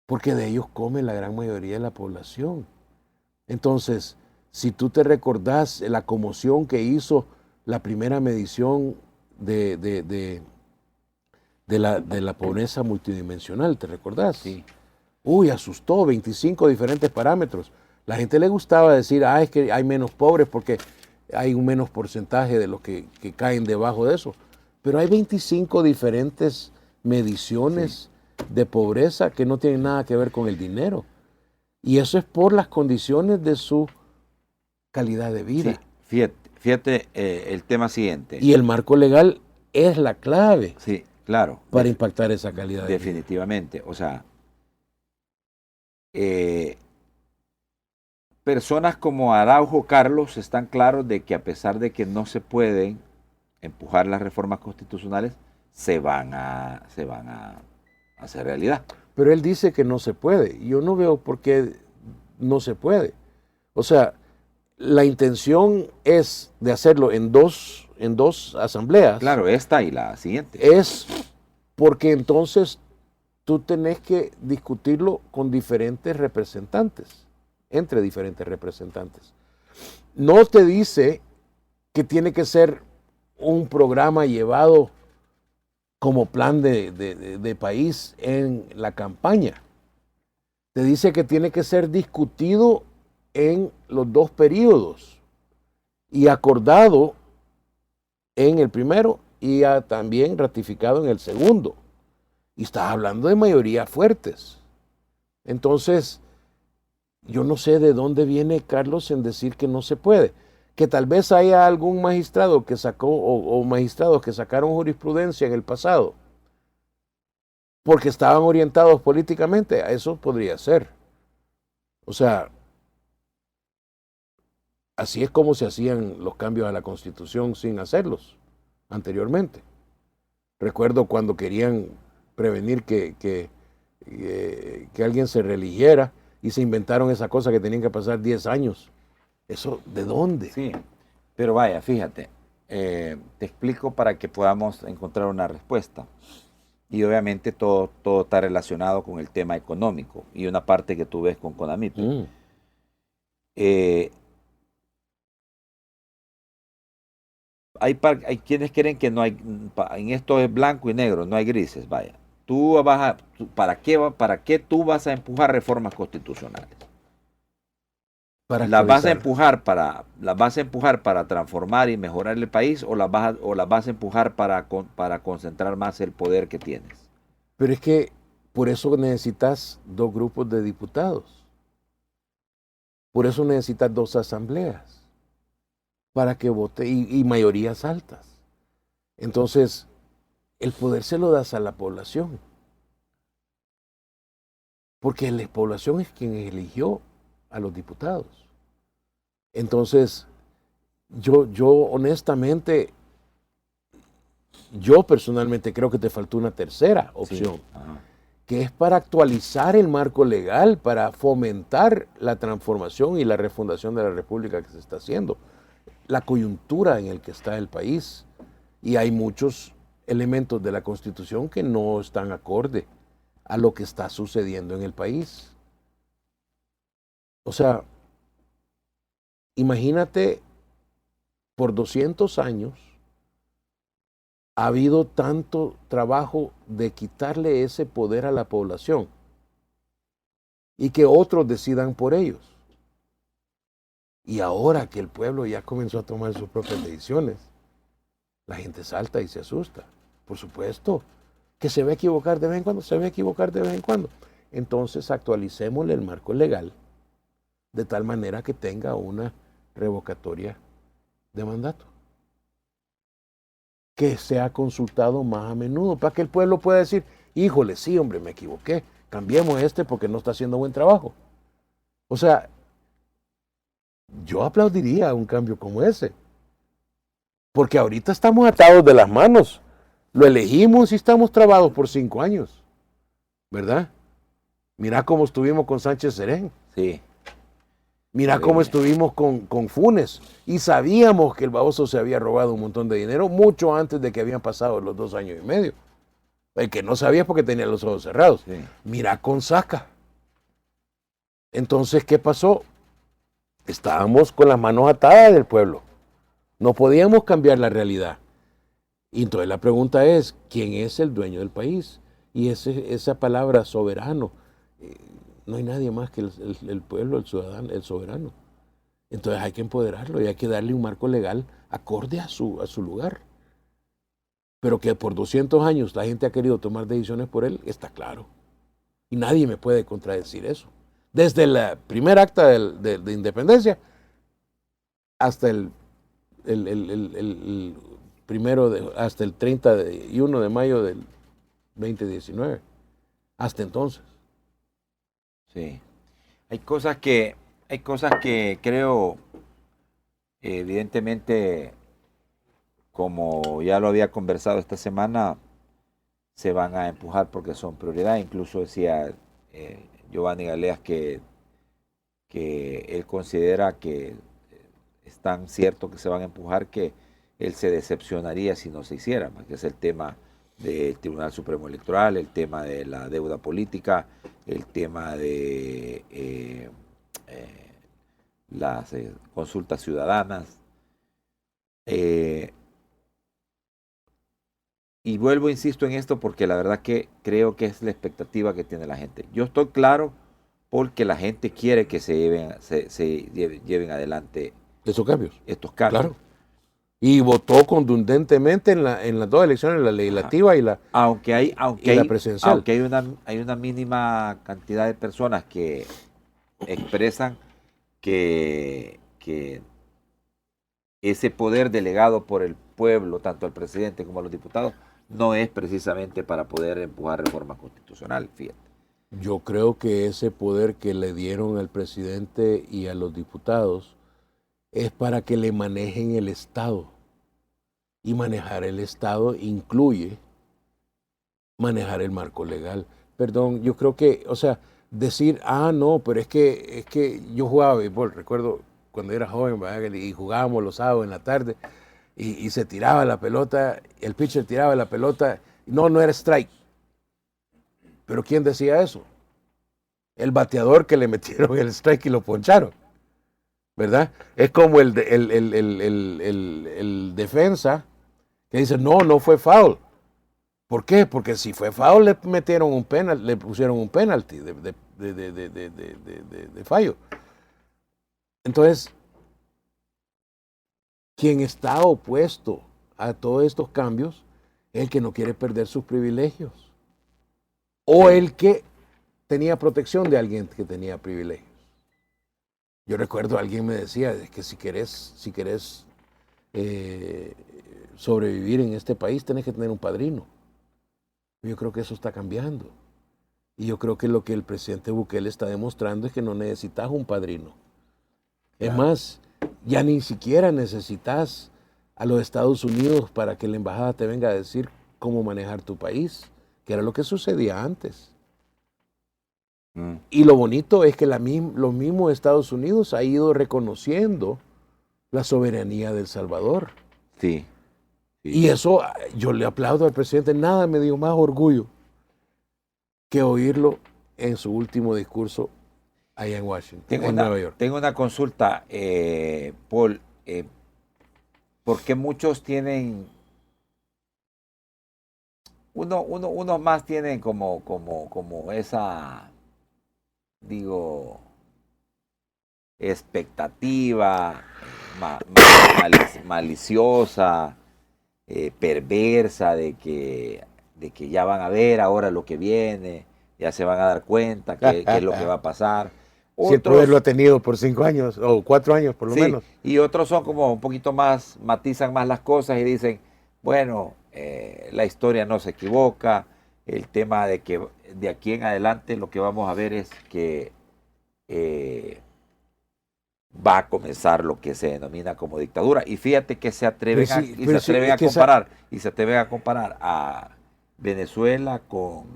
Porque de ellos come la gran mayoría de la población. Entonces, si tú te recordás la conmoción que hizo la primera medición de la pobreza multidimensional, ¿te recordás? Sí. Uy, asustó, 25 diferentes parámetros. La gente le gustaba decir, es que hay menos pobres porque hay un menos porcentaje de los que caen debajo de eso. Pero hay 25 diferentes mediciones de pobreza que no tienen nada que ver con el dinero. Y eso es por las condiciones de su calidad de vida. Sí, fíjate el tema siguiente. Y el marco legal es la clave. Sí, claro. Para impactar esa calidad de vida. Definitivamente. O sea, personas como Araujo Carlos están claros de que a pesar de que no se pueden empujar las reformas constitucionales, se van a hacer realidad. Pero él dice que no se puede. Yo no veo por qué no se puede. O sea, la intención es de hacerlo en dos asambleas. Claro, esta y la siguiente. Es porque entonces tú tenés que discutirlo con diferentes representantes, entre diferentes representantes. No te dice que tiene que ser un programa llevado como plan de país en la campaña. Te dice que tiene que ser discutido en los dos periodos y acordado en el primero y también ratificado en el segundo. Y estás hablando de mayorías fuertes. Entonces, yo no sé de dónde viene Carlos en decir que no se puede. Que tal vez haya algún magistrado que sacó o magistrados que sacaron jurisprudencia en el pasado porque estaban orientados políticamente, a eso podría ser. O sea, así es como se hacían los cambios a la Constitución sin hacerlos anteriormente. Recuerdo cuando querían prevenir que alguien se reeligiera y se inventaron esa cosa que tenían que pasar 10 años. ¿Eso de dónde? Sí, pero vaya, fíjate, te explico para que podamos encontrar una respuesta. Y obviamente todo está relacionado con el tema económico y una parte que tú ves con CONAMIP. Hay quienes creen que no hay, en esto es blanco y negro, no hay grises, vaya. ¿Para qué tú vas a empujar reformas constitucionales? ¿Las vas a empujar para transformar y mejorar el país o las vas a empujar para concentrar más el poder que tienes? Pero es que por eso necesitas 2 grupos de diputados. Por eso necesitas 2 asambleas para que vote y mayorías altas. Entonces, el poder se lo das a la población. porque la población es quien eligió a los diputados. Entonces, yo honestamente, yo personalmente creo que te faltó una tercera opción, que es para actualizar el marco legal, para fomentar la transformación y la refundación de la República que se está haciendo, la coyuntura en la que está el país. Y hay muchos elementos de la Constitución que no están acorde a lo que está sucediendo en el país. O sea, imagínate, por 200 años ha habido tanto trabajo de quitarle ese poder a la población y que otros decidan por ellos. Y ahora que el pueblo ya comenzó a tomar sus propias decisiones, la gente salta y se asusta. Por supuesto, que se va a equivocar de vez en cuando, se va a equivocar de vez en cuando. Entonces actualicémosle el marco legal de tal manera que tenga una revocatoria de mandato, que sea consultado más a menudo, para que el pueblo pueda decir, híjole, sí, hombre, me equivoqué, cambiemos porque no está haciendo buen trabajo. O sea, yo aplaudiría un cambio como ese, porque ahorita estamos atados de las manos, lo elegimos y estamos trabados por 5 años, ¿verdad? Mira cómo estuvimos con Sánchez Serén. Sí. Mira cómo estuvimos con Funes, y sabíamos que el baboso se había robado un montón de dinero mucho antes de que habían pasado los 2 años y medio. El que no sabía es porque tenía los ojos cerrados. Sí. Mira con Saca. Entonces, ¿qué pasó? Estábamos con las manos atadas del pueblo. No podíamos cambiar la realidad. Y entonces la pregunta es, ¿quién es el dueño del país? Y esa palabra soberano, no hay nadie más que el pueblo, el ciudadano, el soberano. Entonces hay que empoderarlo y hay que darle un marco legal acorde a su lugar. Pero que por 200 años la gente ha querido tomar decisiones por él, está claro. Y nadie me puede contradecir eso. Desde la primer acta de independencia hasta hasta el 31 de mayo del 2019. Hasta entonces. Sí. Hay cosas que creo, evidentemente, como ya lo había conversado esta semana, se van a empujar porque son prioridad. Incluso decía Giovanni Galeas que él considera que es tan cierto que se van a empujar que él se decepcionaría si no se hiciera, que es el tema del Tribunal Supremo Electoral, el tema de la deuda política, el tema de las consultas ciudadanas. Y vuelvo, insisto en esto, porque la verdad que creo que es la expectativa que tiene la gente. Yo estoy claro porque la gente quiere que se lleven adelante estos cambios. Claro. Y votó contundentemente en las 2 elecciones, la legislativa y la presidencial. Aunque hay una mínima cantidad de personas que expresan que ese poder delegado por el pueblo, tanto al presidente como a los diputados, no es precisamente para poder empujar reforma constitucional, fíjate. Yo creo que ese poder que le dieron al presidente y a los diputados es para que le manejen el Estado. Y manejar el Estado incluye manejar el marco legal. Perdón, yo creo que, o sea, decir, no, pero es que yo jugaba béisbol, recuerdo cuando era joven, ¿verdad? Y jugábamos los sábados en la tarde, y se tiraba la pelota, el pitcher tiraba la pelota, no era strike. ¿Pero quién decía eso? El bateador que le metieron el strike y lo poncharon, ¿verdad? Es como el defensa que dice, no fue foul. ¿Por qué? Porque si fue foul le metieron un penal, le pusieron un penalti de fallo. Entonces, quien está opuesto a todos estos cambios es el que no quiere perder sus privilegios. O el que tenía protección de alguien que tenía privilegios. Yo recuerdo, alguien me decía, es que si querés sobrevivir en este país, tenés que tener un padrino. Yo creo que eso está cambiando. Y yo creo que lo que el presidente Bukele está demostrando es que no necesitas un padrino. Es más, ya ni siquiera necesitas a los Estados Unidos para que la embajada te venga a decir cómo manejar tu país, que era lo que sucedía antes. Y lo bonito es que los mismos Estados Unidos ha ido reconociendo la soberanía de El Salvador. Sí. Y eso yo le aplaudo al presidente. Nada me dio más orgullo que oírlo en su último discurso allá en Washington, en Nueva York. Tengo una consulta, Paul. ¿Por qué muchos tienen... Unos más tienen como esa... digo, expectativa maliciosa, perversa de que ya van a ver ahora lo que viene, ya se van a dar cuenta qué es lo que va a pasar? Siempre lo ha tenido por 5 años o 4 años por lo menos. Y otros son como un poquito más, matizan más las cosas y dicen, bueno, la historia no se equivoca. El tema de que de aquí en adelante lo que vamos a ver es que va a comenzar lo que se denomina como dictadura. Y fíjate que se atreven a comparar a Venezuela con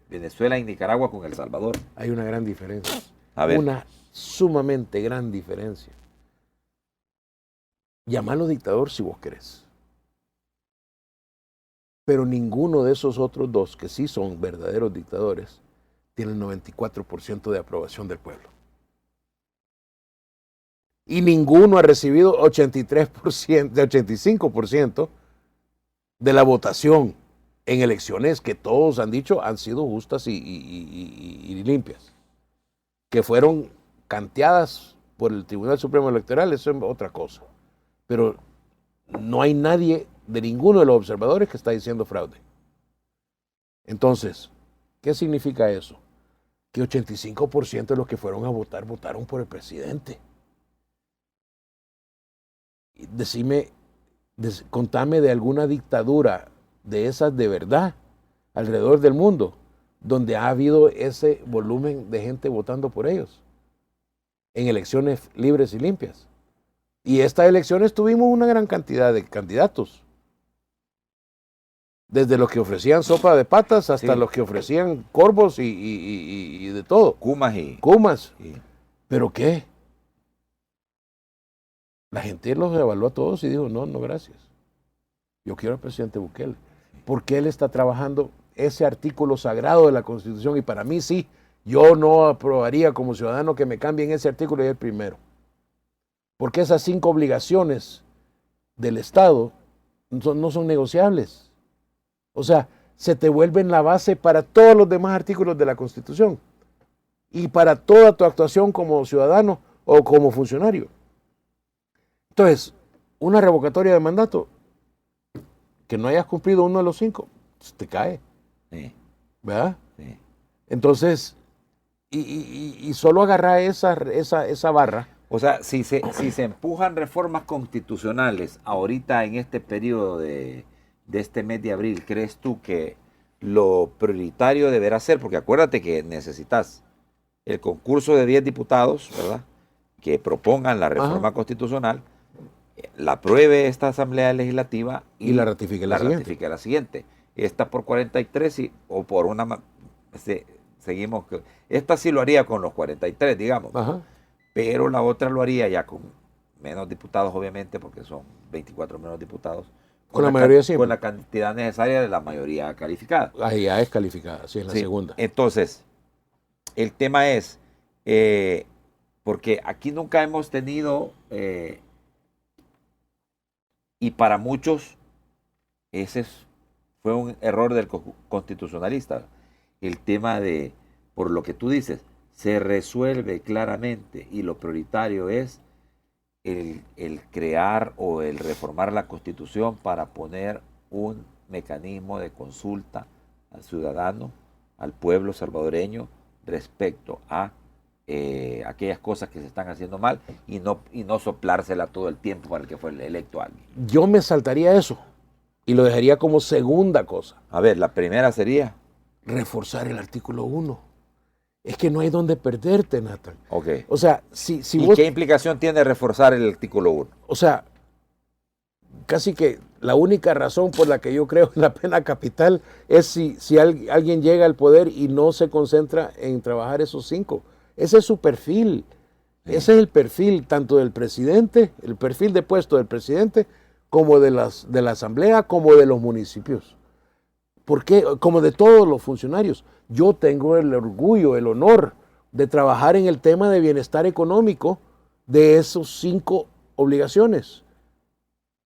Venezuela y Nicaragua con El Salvador. Hay una gran diferencia. A ver. Una sumamente gran diferencia. Llámalo dictador si vos querés. Pero ninguno de esos otros dos, que sí son verdaderos dictadores, tiene el 94% de aprobación del pueblo. Y ninguno ha recibido 85% de la votación en elecciones que todos han dicho han sido justas y limpias. Que fueron canteadas por el Tribunal Supremo Electoral, eso es otra cosa. Pero no hay nadie de ninguno de los observadores que está diciendo fraude. Entonces, ¿qué significa eso? Que 85% de los que fueron a votar, votaron por el presidente. Contame de alguna dictadura de esas de verdad alrededor del mundo donde ha habido ese volumen de gente votando por ellos en elecciones libres y limpias. Y estas elecciones tuvimos una gran cantidad de candidatos. Desde los que ofrecían sopa de patas hasta los que ofrecían corvos y de todo. Kumas. Sí. ¿Pero qué? La gente los evaluó a todos y dijo, no, gracias. Yo quiero al presidente Bukele. Porque él está trabajando ese artículo sagrado de la Constitución. Y para mí sí, yo no aprobaría como ciudadano que me cambien ese artículo y el primero. Porque esas 5 obligaciones del Estado no son negociables. O sea, se te vuelven la base para todos los demás artículos de la Constitución y para toda tu actuación como ciudadano o como funcionario. Entonces, una revocatoria de mandato, que no hayas cumplido uno de los 5, te cae. Sí. ¿Verdad? Sí. Entonces, y solo agarrar esa barra. O sea, si se empujan reformas constitucionales ahorita en este periodo de este mes de abril, ¿crees tú que lo prioritario deberá ser? Porque acuérdate que necesitas el concurso de 10 diputados, ¿verdad?, que propongan la reforma constitucional, la apruebe esta Asamblea Legislativa y la ratifique la siguiente. Esta por 43 o por una... seguimos... Esta sí lo haría con los 43, digamos. Ajá. Pero la otra lo haría ya con menos diputados, obviamente, porque son 24 menos diputados. Con la mayoría simple. Con la cantidad necesaria de la mayoría calificada. Ahí ya es calificada, sí, es la segunda. Entonces, el tema es, porque aquí nunca hemos tenido, y para muchos, ese fue un error del constitucionalista, el tema de, por lo que tú dices, se resuelve claramente y lo prioritario es el crear o el reformar la Constitución para poner un mecanismo de consulta al ciudadano, al pueblo salvadoreño, respecto a aquellas cosas que se están haciendo mal y no soplársela todo el tiempo para el que fue electo alguien. Yo me saltaría eso y lo dejaría como segunda cosa. A ver, la primera sería... reforzar el artículo 1. Es que no hay donde perderte, Nathan. Ok. O sea, si ¿Y vos... qué implicación tiene reforzar el artículo 1? O sea, casi que la única razón por la que yo creo en la pena capital es si alguien llega al poder y no se concentra en trabajar esos 5. Ese es su perfil. Sí. Ese es el perfil tanto del presidente, el perfil de puesto del presidente, como de la asamblea, como de los municipios. ¿Por qué? Como de todos los funcionarios. Yo tengo el orgullo, el honor de trabajar en el tema de bienestar económico de esos 5 obligaciones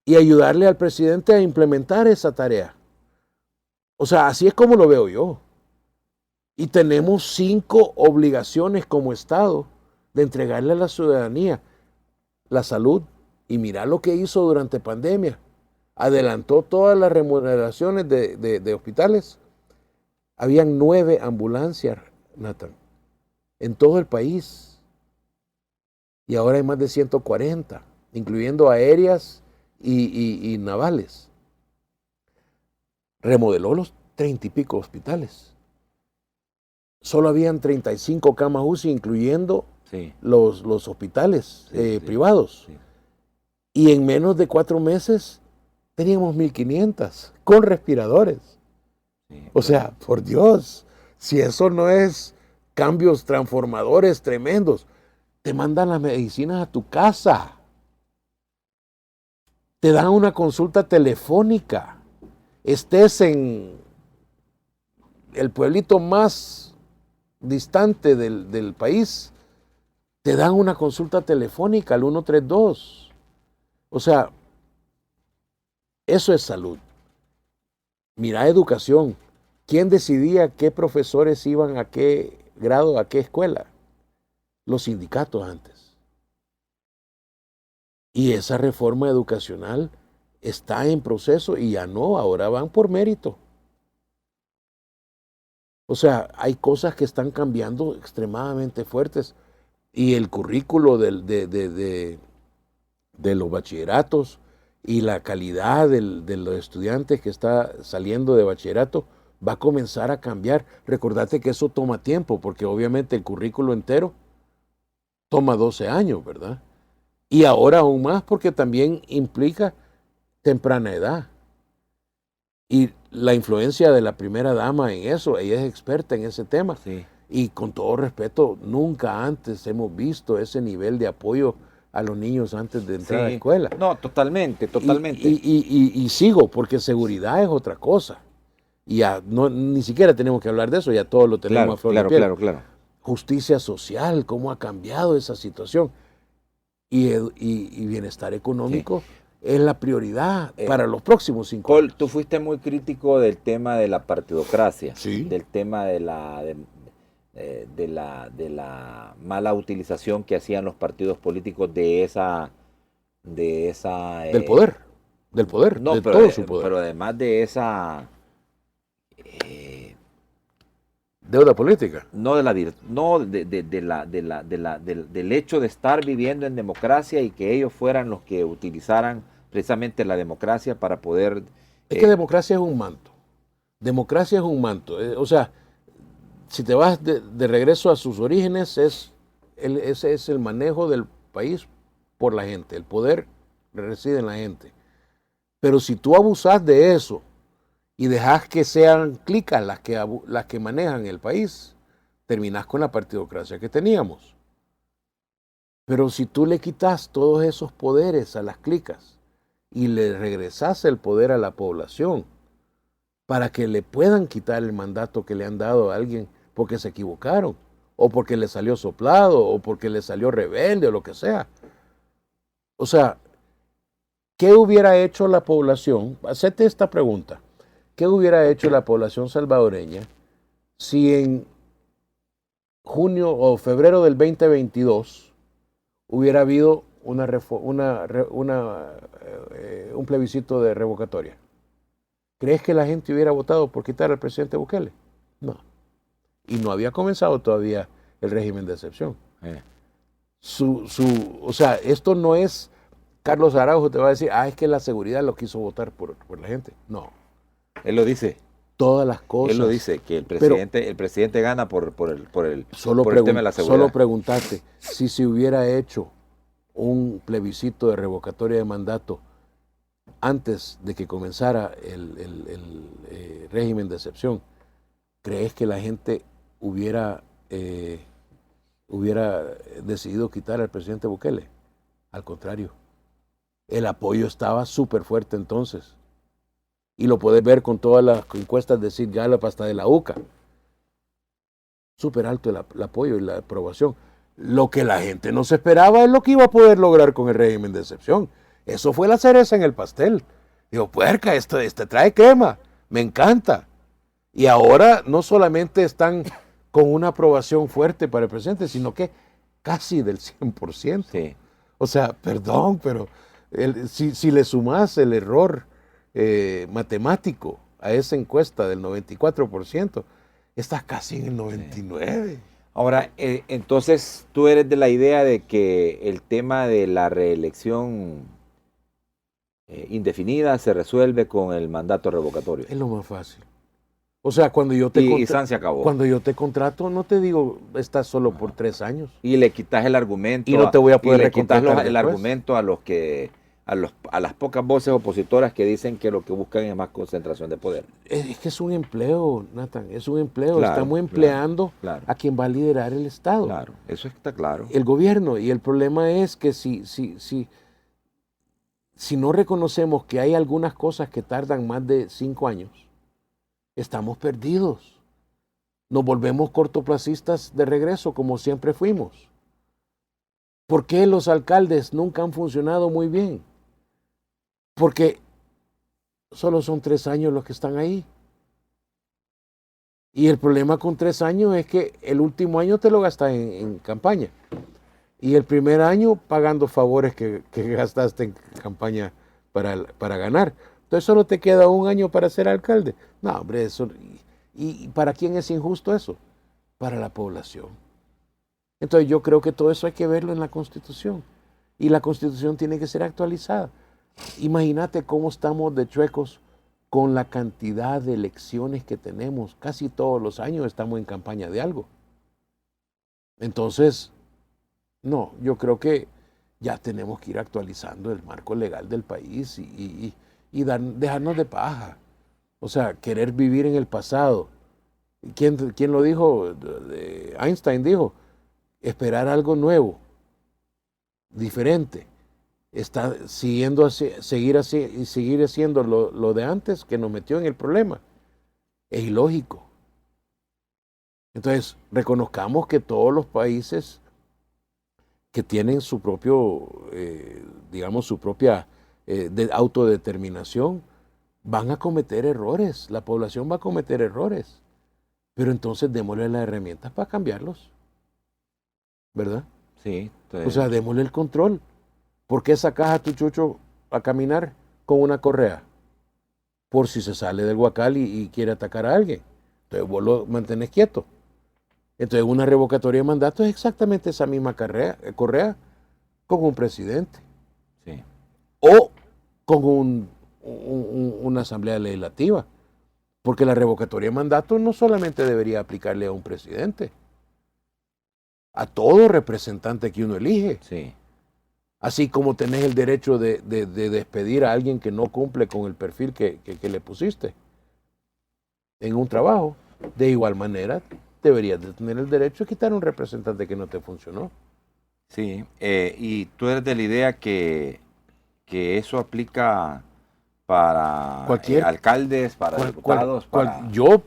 y ayudarle al presidente a implementar esa tarea. O sea, así es como lo veo yo. Y tenemos 5 obligaciones como Estado de entregarle a la ciudadanía la salud. Y mira lo que hizo durante pandemia. Adelantó todas las remodelaciones de hospitales. Habían 9 ambulancias, Nathan, en todo el país. Y ahora hay más de 140, incluyendo aéreas y navales. Remodeló los 30 y pico hospitales. Solo habían 35 camas UCI, incluyendo los hospitales privados. Sí. Y en menos de 4 meses teníamos 1,500 con respiradores. Sí, o sea, por Dios, si eso no es cambios transformadores tremendos, te mandan las medicinas a tu casa. Te dan una consulta telefónica. Estés en el pueblito más distante del país, te dan una consulta telefónica al 132. O sea, eso es salud. Mira, educación. ¿Quién decidía qué profesores iban a qué grado, a qué escuela? Los sindicatos antes. Y esa reforma educacional está en proceso y ya no, ahora van por mérito. O sea, hay cosas que están cambiando extremadamente fuertes y el currículo de los bachilleratos y la calidad de los estudiantes que está saliendo de bachillerato va a comenzar a cambiar. Recordate que eso toma tiempo porque obviamente el currículo entero toma 12 años, ¿verdad? Y ahora aún más porque también implica temprana edad. Y la influencia de la primera dama en eso, ella es experta en ese tema. Sí. Y con todo respeto, nunca antes hemos visto ese nivel de apoyo a los niños antes de entrar a la escuela. No, totalmente. Y sigo, porque seguridad es otra cosa. Y ya ni siquiera tenemos que hablar de eso, ya todo lo tenemos a flor de piel. Claro. Justicia social, cómo ha cambiado esa situación. Y bienestar económico es la prioridad para los próximos 5 años. Tú fuiste muy crítico del tema de la partidocracia, del tema de la mala utilización que hacían los partidos políticos del poder, no, de pero, todo su poder. Pero además de esa deuda política. Del hecho de estar viviendo en democracia y que ellos fueran los que utilizaran precisamente la democracia para poder... Es que democracia es un manto. Democracia es un manto. O sea, si te vas de regreso a sus orígenes, ese es el manejo del país por la gente. El poder reside en la gente. Pero si tú abusas de eso y dejas que sean clicas las que manejan el país, terminás con la partidocracia que teníamos. Pero si tú le quitas todos esos poderes a las clicas y le regresas el poder a la población para que le puedan quitar el mandato que le han dado a alguien porque se equivocaron, o porque le salió soplado, o porque le salió rebelde, o lo que sea. O sea, ¿qué hubiera hecho la población? Hacete esta pregunta. ¿Qué hubiera hecho la población salvadoreña si en junio o febrero del 2022 hubiera habido un plebiscito de revocatoria? ¿Crees que la gente hubiera votado por quitar al presidente Bukele? No. Y no había comenzado todavía el régimen de excepción. O sea, esto no es... Carlos Araujo te va a decir, es que la seguridad lo quiso votar por la gente. No. Él lo dice. todas las cosas. Él lo dice, que el presidente gana por el tema de la seguridad. Solo preguntarte, si se hubiera hecho un plebiscito de revocatoria de mandato antes de que comenzara el régimen de excepción, ¿crees que la gente hubiera decidido quitar al presidente Bukele? Al contrario, el apoyo estaba súper fuerte entonces. Y lo puedes ver con todas las encuestas de Sid Gallup hasta de la UCA. Súper alto el apoyo y la aprobación. Lo que la gente no se esperaba es lo que iba a poder lograr con el régimen de excepción. Eso fue la cereza en el pastel. Digo, puerca, esto trae crema, me encanta. Y ahora no solamente están con una aprobación fuerte para el presidente, sino que casi del 100%. Sí. O sea, perdón, pero si le sumas el error matemático a esa encuesta del 94%, estás casi en el 99%. Sí. Ahora, entonces, tú eres de la idea de que el tema de la reelección indefinida se resuelve con el mandato revocatorio. Es lo más fácil. O sea, cuando yo te se acabó. Cuando yo te contrato, no te digo, estás solo por 3 años. Y le quitas el argumento. Y no te voy a poder recontratar el argumento a las pocas voces opositoras que dicen que lo que buscan es más concentración de poder. Es que es un empleo, Nathan, es un empleo. Claro, estamos empleando claro. a quien va a liderar el Estado. Claro, eso está claro. El gobierno. Y el problema es que si no reconocemos que hay algunas cosas que tardan más de 5 años, estamos perdidos. Nos volvemos cortoplacistas de regreso, como siempre fuimos. ¿Por qué los alcaldes nunca han funcionado muy bien? Porque solo son 3 años los que están ahí. Y el problema con 3 años es que el último año te lo gastas en campaña. Y el primer año pagando favores que gastaste en campaña para ganar. Entonces solo te queda 1 año para ser alcalde. No, hombre, eso. ¿Y para quién es injusto eso? Para la población. Entonces yo creo que todo eso hay que verlo en la Constitución. Y la Constitución tiene que ser actualizada. Imagínate cómo estamos de chuecos con la cantidad de elecciones que tenemos. Casi todos los años estamos en campaña de algo. Entonces, no, yo creo que ya tenemos que ir actualizando el marco legal del país y dejarnos de paja. O sea, querer vivir en el pasado. ¿Quién lo dijo? Einstein dijo, esperar algo nuevo, diferente. Seguir haciendo lo de antes que nos metió en el problema. Es ilógico. Entonces, reconozcamos que todos los países que tienen su propio, su propia autodeterminación, van a cometer errores. La población va a cometer errores. Pero entonces démosle las herramientas para cambiarlos. ¿Verdad? Sí. O sea, démosle el control. ¿Por qué sacas a tu chucho a caminar con una correa? Por si se sale del huacal y quiere atacar a alguien. Entonces vos lo mantenés quieto. Entonces una revocatoria de mandato es exactamente esa misma correa con un presidente. Sí. O con una asamblea legislativa. Porque la revocatoria de mandato no solamente debería aplicarle a un presidente, a todo representante que uno elige. Sí. Así como tenés el derecho de despedir a alguien que no cumple con el perfil que le pusiste en un trabajo, de igual manera deberías de tener el derecho de quitar a un representante que no te funcionó. Sí, y tú eres de la idea que eso aplica para alcaldes, para diputados, para... Yo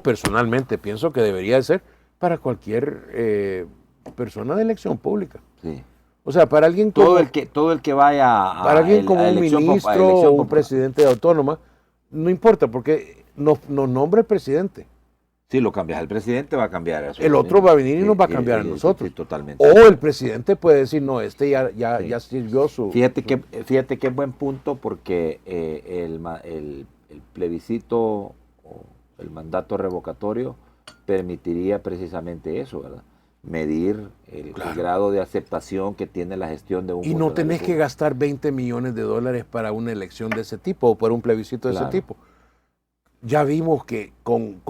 personalmente pienso que debería de ser para cualquier persona de elección pública. Sí. O sea, para alguien como... Todo el que vaya a... Para alguien como un ministro o un presidente de autónoma, no importa, porque nos nombra el presidente. Si lo cambias al presidente, va a cambiar eso. El otro va a venir y nos va a cambiar a nosotros. Sí, totalmente. O el presidente puede decir, no, ya sirvió su... Fíjate que es buen punto, porque el plebiscito o el mandato revocatorio permitiría precisamente eso, ¿verdad? Medir el grado de aceptación que tiene la gestión de un... Y no tenés que gastar $20 millones para una elección de ese tipo o para un plebiscito de ese tipo. ya vimos que con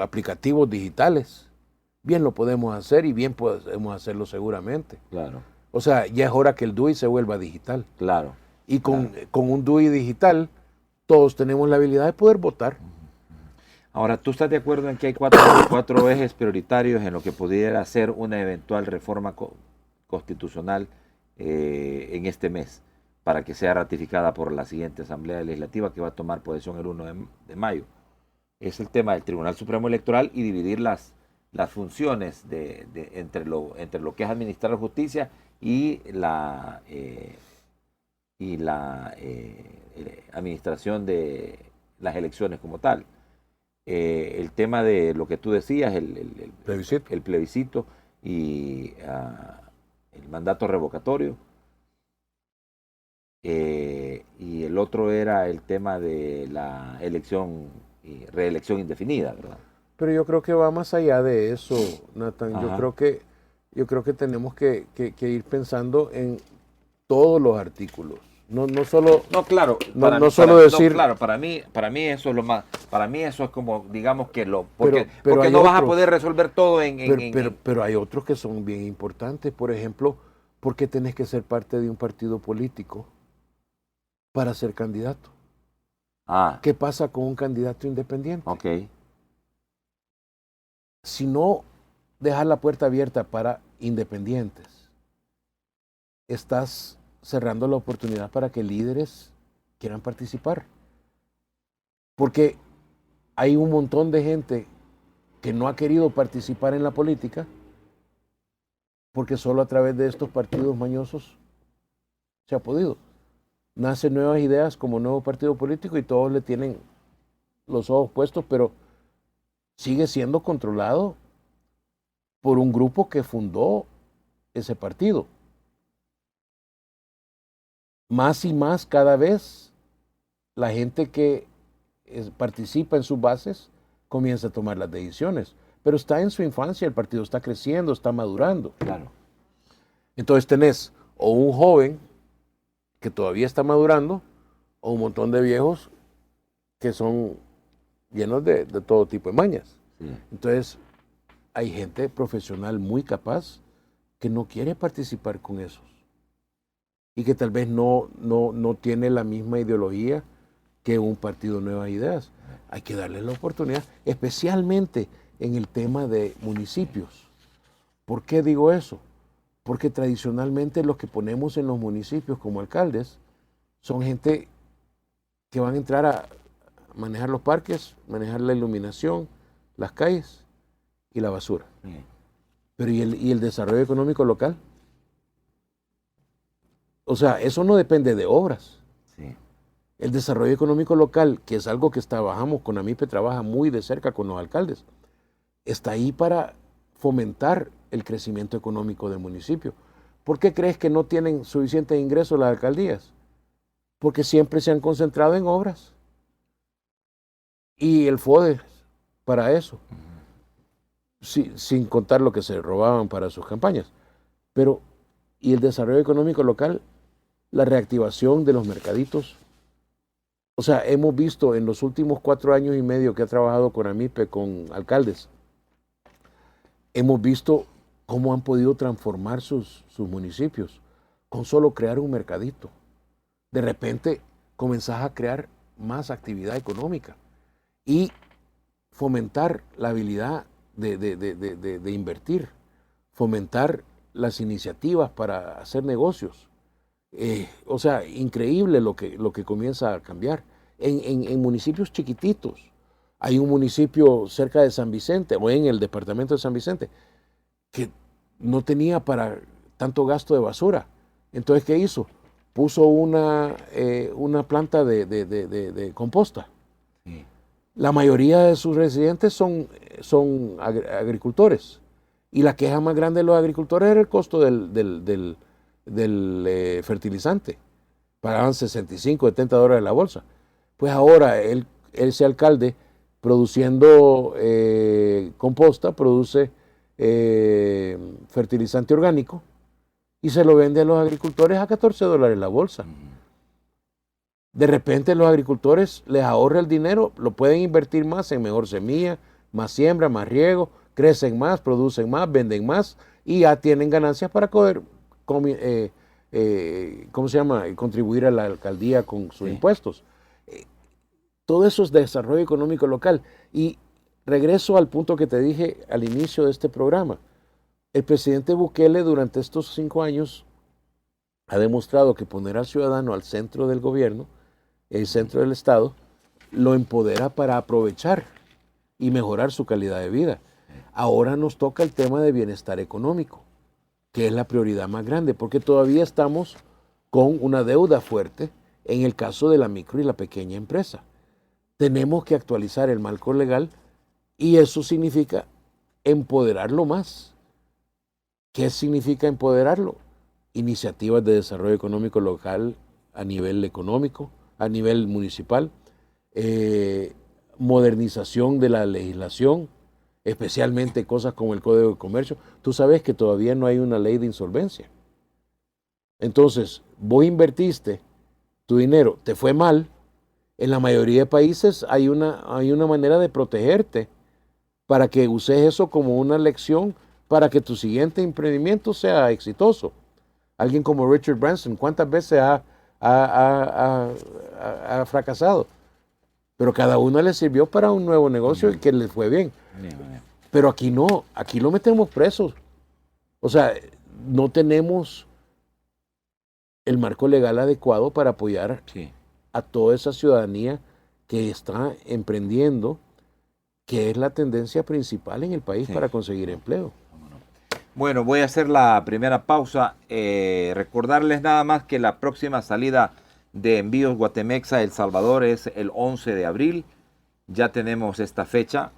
aplicativos digitales bien lo podemos hacer y bien podemos hacerlo seguramente. Claro. O sea, ya es hora que el DUI se vuelva digital. Claro. Y con un DUI digital, todos tenemos la habilidad de poder votar. Ahora, ¿tú estás de acuerdo en que hay cuatro ejes prioritarios en lo que pudiera ser una eventual reforma constitucional en este mes para que sea ratificada por la siguiente Asamblea Legislativa que va a tomar posesión el 1 de mayo? Es el tema del Tribunal Supremo Electoral y dividir las funciones entre lo que es administrar la justicia y la administración de las elecciones como tal. El tema de lo que tú decías, el plebiscito y el mandato revocatorio. Y el otro era el tema de la elección y reelección indefinida, ¿verdad? Pero yo creo que va más allá de eso, Nathan. Ajá. Yo creo que tenemos que ir pensando en todos los artículos. No solo. No, claro. No solo decir. No, claro, para mí eso es lo más. Para mí eso es como, digamos que lo. Pero porque no vas a poder resolver todo pero hay otros que son bien importantes. Por ejemplo, ¿por qué tenés que ser parte de un partido político para ser candidato? ¿Qué pasa con un candidato independiente? Ok. Si no dejas la puerta abierta para independientes, estás cerrando la oportunidad para que líderes quieran participar. Porque hay un montón de gente que no ha querido participar en la política porque solo a través de estos partidos mañosos se ha podido. Nacen nuevas ideas como nuevo partido político y todos le tienen los ojos puestos, pero sigue siendo controlado por un grupo que fundó ese partido. Más y más cada vez la gente que participa en sus bases comienza a tomar las decisiones, pero está en su infancia, el partido está creciendo, está madurando. Claro. Entonces tenés o un joven que todavía está madurando o un montón de viejos que son llenos de todo tipo de mañas. Sí. Entonces hay gente profesional muy capaz que no quiere participar con esos y que tal vez no tiene la misma ideología que un partido Nuevas Ideas. Hay que darle la oportunidad, especialmente en el tema de municipios. ¿Por qué digo eso? Porque tradicionalmente los que ponemos en los municipios como alcaldes son gente que van a entrar a manejar los parques, manejar la iluminación, las calles y la basura. Pero ¿y el desarrollo económico local? O sea, eso no depende de obras. Sí. El desarrollo económico local, que es algo que trabajamos, CONAMIPE trabaja muy de cerca con los alcaldes, está ahí para fomentar el crecimiento económico del municipio. ¿Por qué crees que no tienen suficientes ingresos las alcaldías? Porque siempre se han concentrado en obras. Y el FODE para eso. Sin contar lo que se robaban para sus campañas. Pero, ¿y el desarrollo económico local? La reactivación de los mercaditos. O sea, hemos visto en los últimos 4 años y medio que ha trabajado CONAMIPE con alcaldes, hemos visto cómo han podido transformar sus municipios con solo crear un mercadito. De repente comenzás a crear más actividad económica y fomentar la habilidad de invertir, fomentar las iniciativas para hacer negocios. O sea, increíble lo que comienza a cambiar en municipios chiquititos. Hay un municipio cerca de San Vicente, o en el departamento de San Vicente, que no tenía para tanto gasto de basura. Entonces, ¿qué hizo? Puso una planta de composta. Sí. La mayoría de sus residentes son agricultores. Y la queja más grande de los agricultores era el costo del fertilizante. Pagaban $65, $70 la bolsa. Pues ahora ese alcalde, produciendo composta, produce fertilizante orgánico y se lo vende a los agricultores a $14 la bolsa. de repente los agricultores les ahorra el dinero, lo pueden invertir más en mejor semilla, más siembra, más riego, crecen más, producen más, venden más y ya tienen ganancias para poder contribuir a la alcaldía con sus impuestos. Todo eso es desarrollo económico local. Y regreso al punto que te dije al inicio de este programa. El presidente Bukele durante estos 5 años ha demostrado que poner al ciudadano al centro del gobierno, el centro del Estado, lo empodera para aprovechar y mejorar su calidad de vida. Ahora nos toca el tema de bienestar económico, que es la prioridad más grande, porque todavía estamos con una deuda fuerte en el caso de la micro y la pequeña empresa. Tenemos que actualizar el marco legal y eso significa empoderarlo más. ¿Qué significa empoderarlo? Iniciativas de desarrollo económico local a nivel económico, a nivel municipal, modernización de la legislación, especialmente cosas como el Código de Comercio. Tú sabes que todavía no hay una ley de insolvencia. Entonces, vos invertiste tu dinero, te fue mal. En la mayoría de países hay una manera de protegerte para que uses eso como una lección para que tu siguiente emprendimiento sea exitoso. Alguien como Richard Branson, ¿cuántas veces ha fracasado? Pero cada uno le sirvió para un nuevo negocio y que le fue bien. Pero aquí no, aquí lo metemos presos. O sea, no tenemos el marco legal adecuado para apoyar a toda esa ciudadanía que está emprendiendo, que es la tendencia principal en el país para conseguir empleo. Bueno, voy a hacer la primera pausa. Recordarles nada más que la próxima salida de Envíos Guatemex a El Salvador es el 11 de abril. Ya tenemos esta fecha.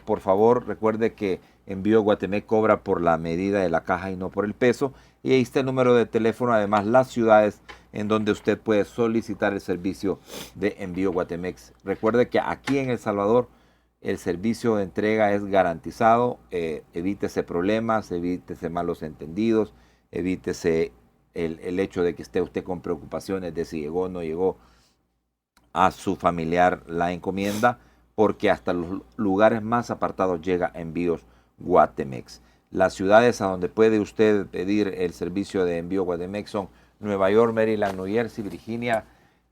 Por favor, recuerde que Envío Guatemex cobra por la medida de la caja y no por el peso. Y ahí está el número de teléfono, además las ciudades en donde usted puede solicitar el servicio de Envío Guatemex. Recuerde que aquí en El Salvador el servicio de entrega es garantizado. Evítese problemas, evítese malos entendidos, evítese el hecho de que esté usted con preocupaciones de si llegó o no llegó a su familiar la encomienda, porque hasta los lugares más apartados llega Envíos Guatemex. Las ciudades a donde puede usted pedir el servicio de Envío Guatemex son Nueva York, Maryland, New Jersey, Virginia,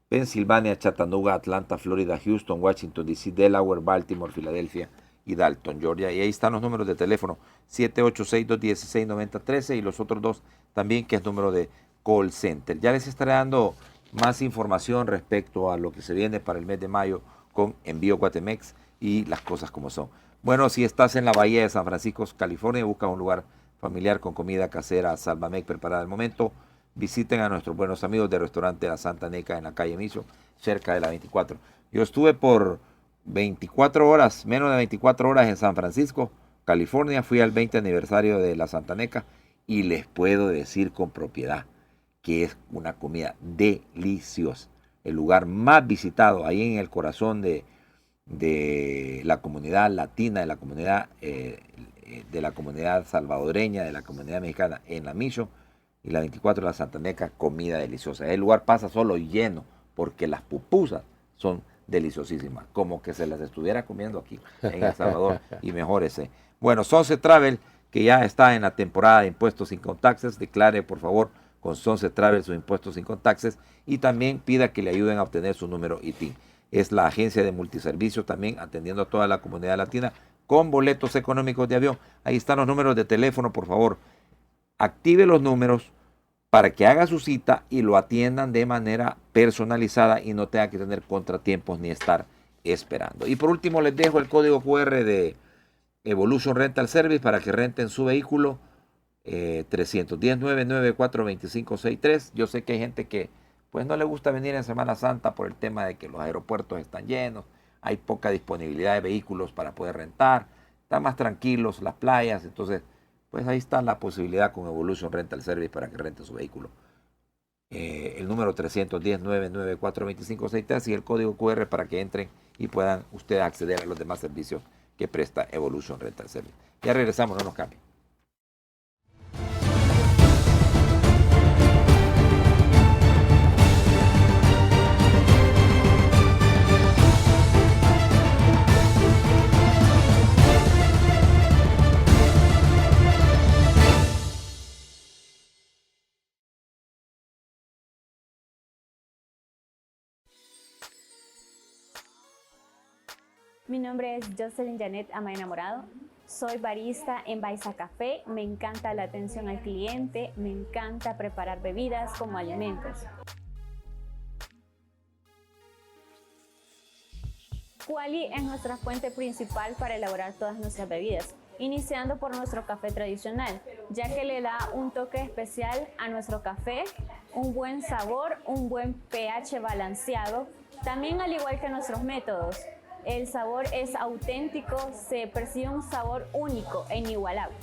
Pensilvania, Chattanooga, Atlanta, Florida, Houston, Washington, D.C., Delaware, Baltimore, Filadelfia y Dalton, Georgia. Y ahí están los números de teléfono 786-216-9013 y los otros dos también, que es número de call center. Ya les estaré dando más información respecto a lo que se viene para el mes de mayo con Envío Guatemex y las cosas como son. Bueno, si estás en la bahía de San Francisco, California, busca un lugar familiar con comida casera Salvamec preparada al momento, visiten a nuestros buenos amigos del restaurante La Santa Neca en la calle Miso, cerca de la 24. Yo estuve por 24 horas, menos de 24 horas en San Francisco, California. Fui al 20 aniversario de La Santa Neca y les puedo decir con propiedad que es una comida deliciosa. El lugar más visitado ahí en el corazón de la comunidad latina, de la comunidad salvadoreña, de la comunidad mexicana en la Miso y la 24 de La Santa Neca, comida deliciosa. El lugar pasa solo lleno porque las pupusas son deliciosísimas, como que se las estuviera comiendo aquí en El Salvador y mejorese. Bueno, Sunset Travel, que ya está en la temporada de impuestos sin taxes, declare por favor con Sunset Travel sus impuestos sin taxes y también pida que le ayuden a obtener su número ITIN. Es la agencia de multiservicios también atendiendo a toda la comunidad latina con boletos económicos de avión. Ahí están los números de teléfono, por favor. Active los números para que haga su cita y lo atiendan de manera personalizada y no tenga que tener contratiempos ni estar esperando. Y por último les dejo el código QR de Evolution Rental Service para que renten su vehículo. 310-994-2563. Yo sé que hay gente que pues no le gusta venir en Semana Santa por el tema de que los aeropuertos están llenos, hay poca disponibilidad de vehículos para poder rentar, están más tranquilos las playas, entonces pues ahí está la posibilidad con Evolution Rental Service para que rente su vehículo. El número 310-994-2563 y el código QR para que entren y puedan ustedes acceder a los demás servicios que presta Evolution Rental Service. Ya regresamos, no nos cambien. Mi nombre es Jocelyn Janet Amaya Enamorado. Soy barista en Baiza Café. Me encanta la atención al cliente, me encanta preparar bebidas como alimentos. Quali es nuestra fuente principal para elaborar todas nuestras bebidas, iniciando por nuestro café tradicional, ya que le da un toque especial a nuestro café, un buen sabor, un buen pH balanceado, también al igual que nuestros métodos. El sabor es auténtico, se percibe un sabor único e inigualable.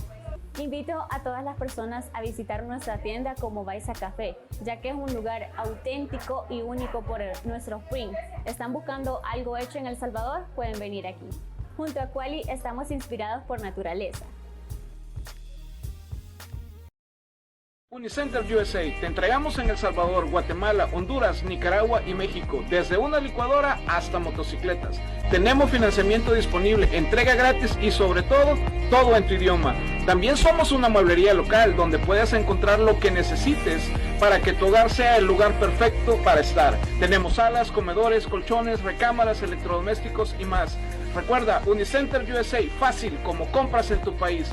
Invito a todas las personas a visitar nuestra tienda como Baiza Café, ya que es un lugar auténtico y único por nuestro print. ¿Están buscando algo hecho en El Salvador? Pueden venir aquí. Junto a Quali estamos inspirados por naturaleza. Unicenter USA, te entregamos en El Salvador, Guatemala, Honduras, Nicaragua y México, desde una licuadora hasta motocicletas. Tenemos financiamiento disponible, entrega gratis y sobre todo en tu idioma. También somos una mueblería local donde puedes encontrar lo que necesites para que tu hogar sea el lugar perfecto para estar. Tenemos salas, comedores, colchones, recámaras, electrodomésticos y más. Recuerda, Unicenter USA, fácil como compras en tu país.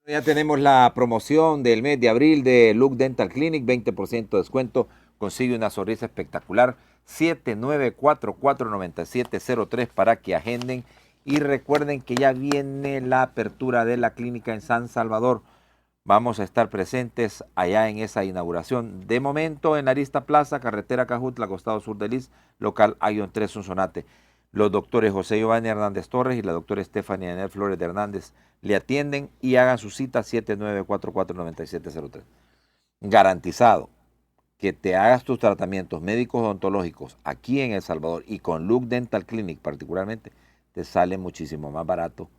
Ya tenemos la promoción del mes de abril de Look Dental Clinic, 20% de descuento, consigue una sonrisa espectacular, 7944-9703 para que agenden y recuerden que ya viene la apertura de la clínica en San Salvador. Vamos a estar presentes allá en esa inauguración. De momento en Arista Plaza, carretera Cajutla, costado sur del IS, local Ion 3 Sonsonate. Los doctores José Giovanni Hernández Torres y la doctora Estefania Yanel Flores de Hernández le atienden y hagan su cita 7944-9703. Garantizado que te hagas tus tratamientos médicos odontológicos aquí en El Salvador y con Look Dental Clinic particularmente, te sale muchísimo más barato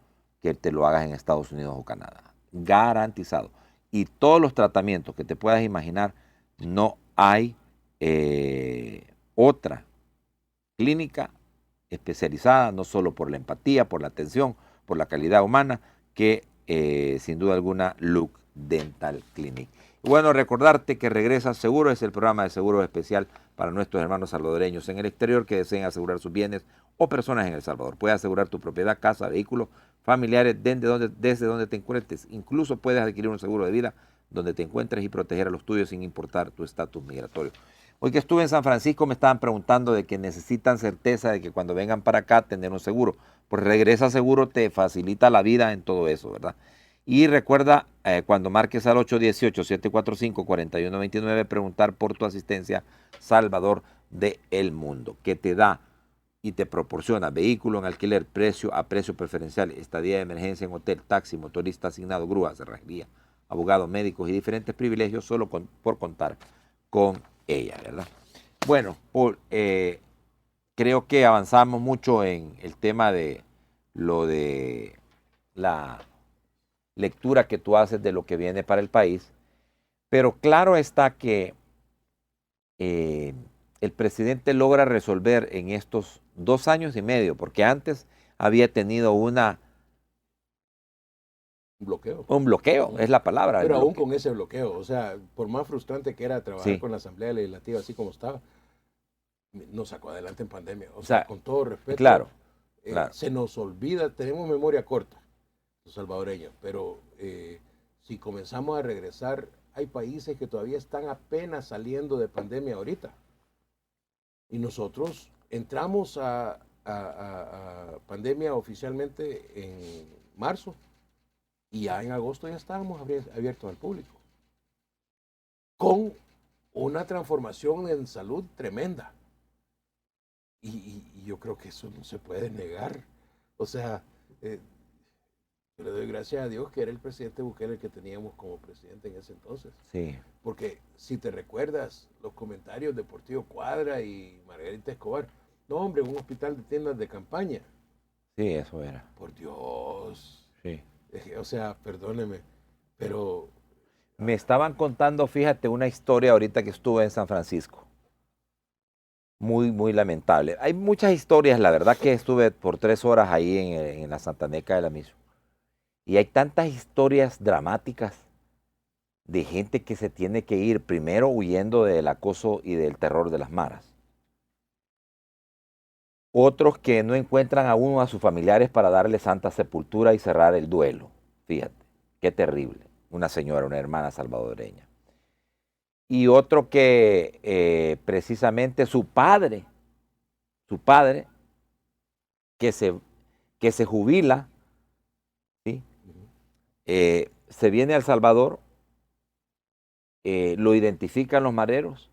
que te lo hagas en Estados Unidos o Canadá. Garantizado. Y todos los tratamientos que te puedas imaginar, no hay otra clínica especializada, no solo por la empatía, por la atención, por la calidad humana, que sin duda alguna Look Dental Clinic. Y bueno, recordarte que Regresa Seguro es el programa de seguro especial para nuestros hermanos salvadoreños en el exterior que deseen asegurar sus bienes o personas en El Salvador. Puedes asegurar tu propiedad, casa, vehículos, familiares desde donde te encuentres. Incluso puedes adquirir un seguro de vida donde te encuentres y proteger a los tuyos sin importar tu estatus migratorio. Hoy que estuve en San Francisco me estaban preguntando de que necesitan certeza de que cuando vengan para acá tener un seguro. Pues Regresa Seguro te facilita la vida en todo eso, ¿verdad? Y recuerda, cuando marques al 818-745-4129, preguntar por tu asistencia Salvador de El Mundo, que te da y te proporciona vehículo en alquiler, a precio preferencial, estadía de emergencia en hotel, taxi, motorista asignado, grúa, cerrajería, abogados, médicos y diferentes privilegios solo por contar con ella, ¿verdad? Bueno, creo que avanzamos mucho en el tema de lo de la lectura que tú haces de lo que viene para el país, pero claro está que el presidente logra resolver en estos 2 años y medio, porque antes había tenido un bloqueo, es la palabra. Pero aún con ese bloqueo, o sea, por más frustrante que era trabajar Sí. con la Asamblea Legislativa así como estaba, nos sacó adelante en pandemia. O sea, con todo respeto, claro. Se nos olvida, tenemos memoria corta, los salvadoreños, pero si comenzamos a regresar, hay países que todavía están apenas saliendo de pandemia ahorita. Y nosotros entramos a pandemia oficialmente en marzo. Y ya en agosto ya estábamos abiertos al público. Con una transformación en salud tremenda. Y yo creo que eso no se puede negar. O sea, yo le doy gracias a Dios que era el presidente Bukele el que teníamos como presidente en ese entonces. Sí. Porque si te recuerdas los comentarios de Portillo Cuadra y Margarita Escobar, no hombre, un hospital de tiendas de campaña. Sí, eso era. Por Dios. Sí. O sea, perdóneme, pero... Me estaban contando, fíjate, una historia ahorita que estuve en San Francisco. Muy, muy lamentable. Hay muchas historias, la verdad que estuve por 3 horas ahí en la Santaneca de la Misión. Y hay tantas historias dramáticas de gente que se tiene que ir primero huyendo del acoso y del terror de las maras. Otros que no encuentran aún a sus familiares para darle santa sepultura y cerrar el duelo. Fíjate, qué terrible. Una señora, una hermana salvadoreña. Y otro que precisamente su padre, que se jubila, ¿sí? Se viene a El Salvador, lo identifican los mareros,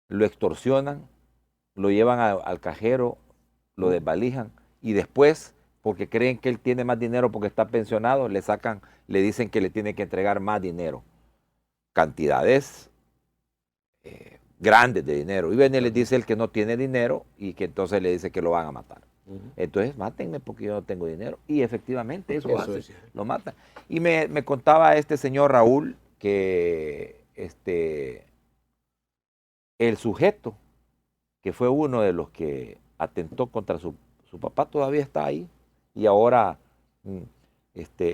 lo extorsionan, lo llevan al cajero, lo desvalijan y después, porque creen que él tiene más dinero porque está pensionado, le dicen que le tiene que entregar más dinero. Cantidades grandes de dinero. Y viene y les dice el que no tiene dinero y que entonces le dice que lo van a matar. Entonces, mátenme porque yo no tengo dinero. Y efectivamente eso hace, lo matan. Y me contaba este señor Raúl que el sujeto, que fue uno de los que atentó contra su papá, todavía está ahí. Y ahora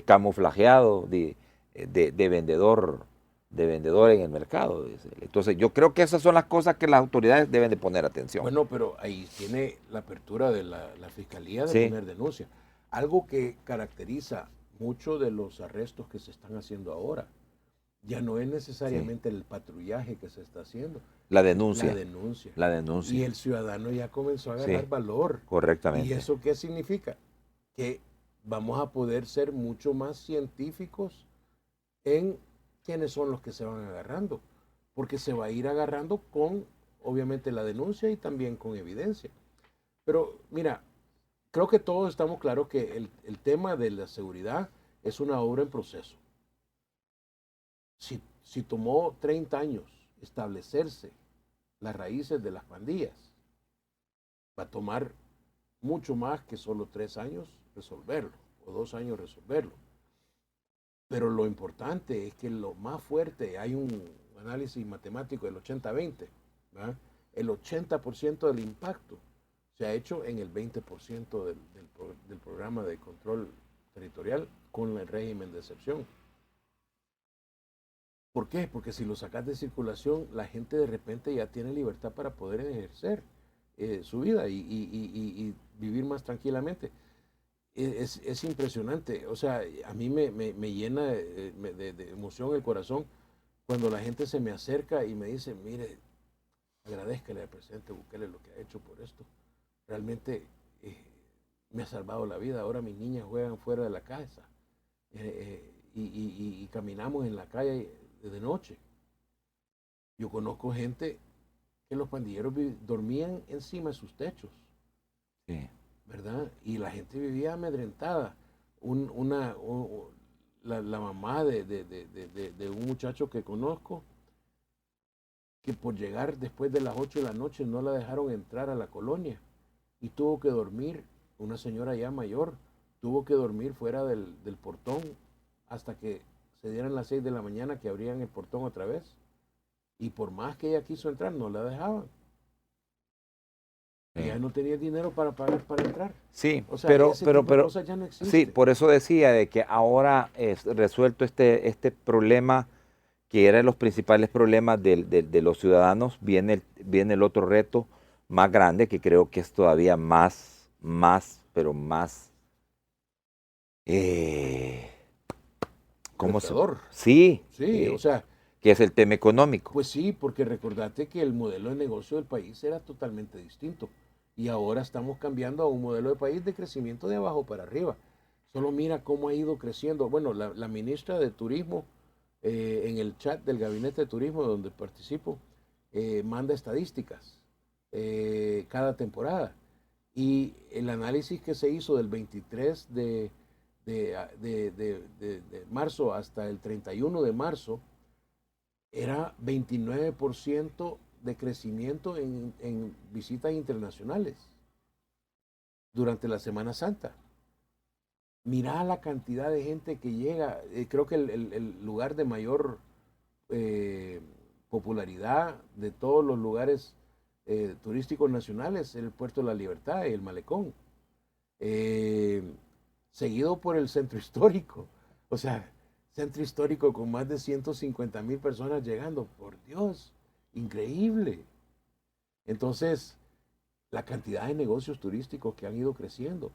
camuflajeado de vendedor en el mercado. Dice. Entonces, yo creo que esas son las cosas que las autoridades deben de poner atención. Bueno, pero ahí tiene la apertura de la Fiscalía de poner denuncia. Algo que caracteriza mucho de los arrestos que se están haciendo ahora. Ya no es necesariamente el patrullaje que se está haciendo. La denuncia. La denuncia. Y el ciudadano ya comenzó a agarrar valor. Correctamente. ¿Y eso qué significa? Que vamos a poder ser mucho más científicos en quiénes son los que se van agarrando, porque se va a ir agarrando con, obviamente, la denuncia y también con evidencia. Pero, mira, creo que todos estamos claros que el tema de la seguridad es una obra en proceso. Si tomó 30 años establecerse las raíces de las pandillas, va a tomar mucho más que solo 3 años resolverlo, o 2 años resolverlo. Pero lo importante es que lo más fuerte, hay un análisis matemático del 80-20, ¿verdad? El 80% del impacto se ha hecho en el 20% del programa de control territorial con el régimen de excepción. ¿Por qué? Porque si lo sacas de circulación, la gente de repente ya tiene libertad para poder ejercer su vida y vivir más tranquilamente. Es impresionante, o sea, a mí me llena de emoción el corazón cuando la gente se me acerca y me dice, mire, agradezcale al presidente Bukele lo que ha hecho por esto. Realmente me ha salvado la vida. Ahora mis niñas juegan fuera de la casa y caminamos en la calle de noche. Yo conozco gente que los pandilleros dormían encima de sus techos. Sí. ¿Verdad? Y la gente vivía amedrentada. La mamá de un muchacho que conozco, que por llegar después de las 8 de la noche no la dejaron entrar a la colonia y tuvo que dormir, una señora ya mayor, tuvo que dormir fuera del portón hasta que se dieran las 6 de la mañana que abrían el portón otra vez. Y por más que ella quiso entrar, no la dejaban. Ya no tenía dinero para pagar para entrar. Sí, o sea, pero cosas ya no existen. Sí, por eso decía de que ahora es resuelto este problema que era de los principales problemas de los ciudadanos, viene el otro reto más grande que creo que es todavía más ¿cómo se? Sí, o sea, que es el tema económico. Pues sí, porque recordate que el modelo de negocio del país era totalmente distinto. Y ahora estamos cambiando a un modelo de país de crecimiento de abajo para arriba. Solo mira cómo ha ido creciendo. Bueno, la ministra de Turismo, en el chat del Gabinete de Turismo donde participo, manda estadísticas cada temporada. Y el análisis que se hizo del 23 de marzo hasta el 31 de marzo era 29% de crecimiento en visitas internacionales. durante la Semana Santa. Mirá la cantidad de gente que llega. Creo que el lugar de mayor popularidad de todos los lugares turísticos nacionales es el Puerto de la Libertad y el Malecón. Seguido por el Centro Histórico. O sea, Centro Histórico con más de 150,000 personas llegando. Por Dios, increíble. Entonces, la cantidad de negocios turísticos que han ido creciendo.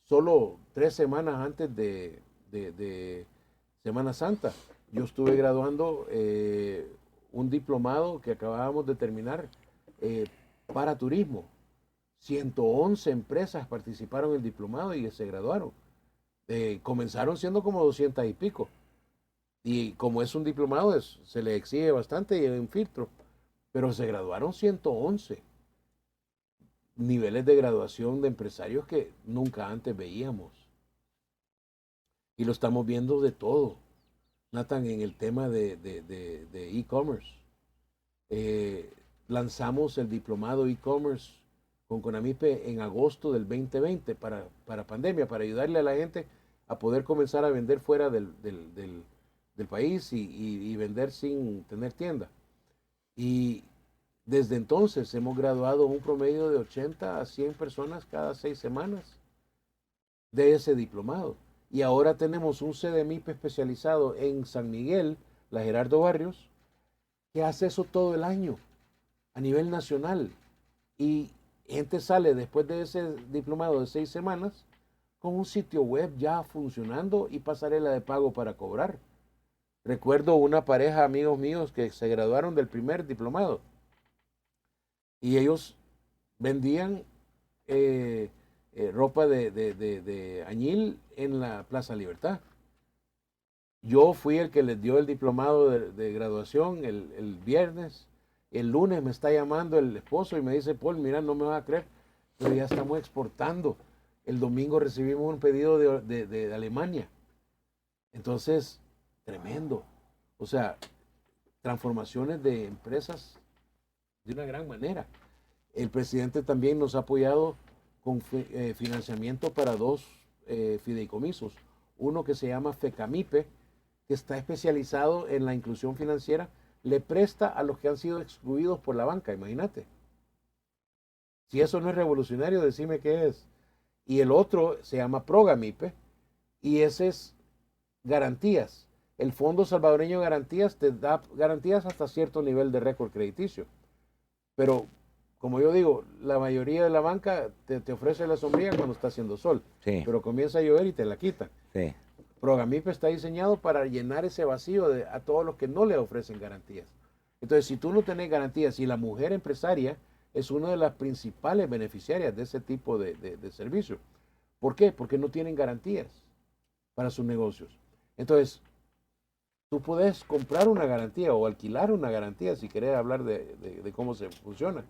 Solo 3 semanas antes de Semana Santa, yo estuve graduando un diplomado que acabábamos de terminar para turismo. 111 empresas participaron en el diplomado y se graduaron. Comenzaron siendo como 200 y pico. Y como es un diplomado, se le exige bastante y hay un filtro. Pero se graduaron 111. Niveles de graduación de empresarios que nunca antes veíamos. Y lo estamos viendo de todo. Nathan, en el tema de e-commerce. Lanzamos el diplomado e-commerce con CONAMIPE en agosto del 2020 para pandemia, para ayudarle a la gente a poder comenzar a vender fuera del país y vender sin tener tienda. Y desde entonces hemos graduado un promedio de 80 a 100 personas cada 6 semanas de ese diplomado. Y ahora tenemos un CDMIPE especializado en San Miguel, la Gerardo Barrios, que hace eso todo el año a nivel nacional. Y gente sale después de ese diplomado de 6 semanas con un sitio web ya funcionando y pasarela de pago para cobrar. Recuerdo una pareja, amigos míos, que se graduaron del primer diplomado y ellos vendían ropa de añil en la Plaza Libertad. Yo fui el que les dio el diplomado de graduación el viernes. El lunes me está llamando el esposo y me dice, Paul, mira, no me vas a creer, pero ya estamos exportando. El domingo recibimos un pedido de Alemania. Entonces, tremendo. O sea, transformaciones de empresas de una gran manera. El presidente también nos ha apoyado con financiamiento para 2 fideicomisos. Uno que se llama FECAMIPE, que está especializado en la inclusión financiera, le presta a los que han sido excluidos por la banca, imagínate. Si eso no es revolucionario, decime qué es. Y el otro se llama PROGAMIPE, y ese es garantías. El Fondo Salvadoreño de Garantías te da garantías hasta cierto nivel de récord crediticio. Pero, como yo digo, la mayoría de la banca te ofrece la sombrilla cuando está haciendo sol. Sí. Pero comienza a llover y te la quita. Sí. PROGAMIPE está diseñado para llenar ese vacío a todos los que no le ofrecen garantías. Entonces, si tú no tenés garantías, y la mujer empresaria es una de las principales beneficiarias de ese tipo de servicio. ¿Por qué? Porque no tienen garantías para sus negocios. Entonces, tú puedes comprar una garantía o alquilar una garantía si querés hablar de cómo se funciona.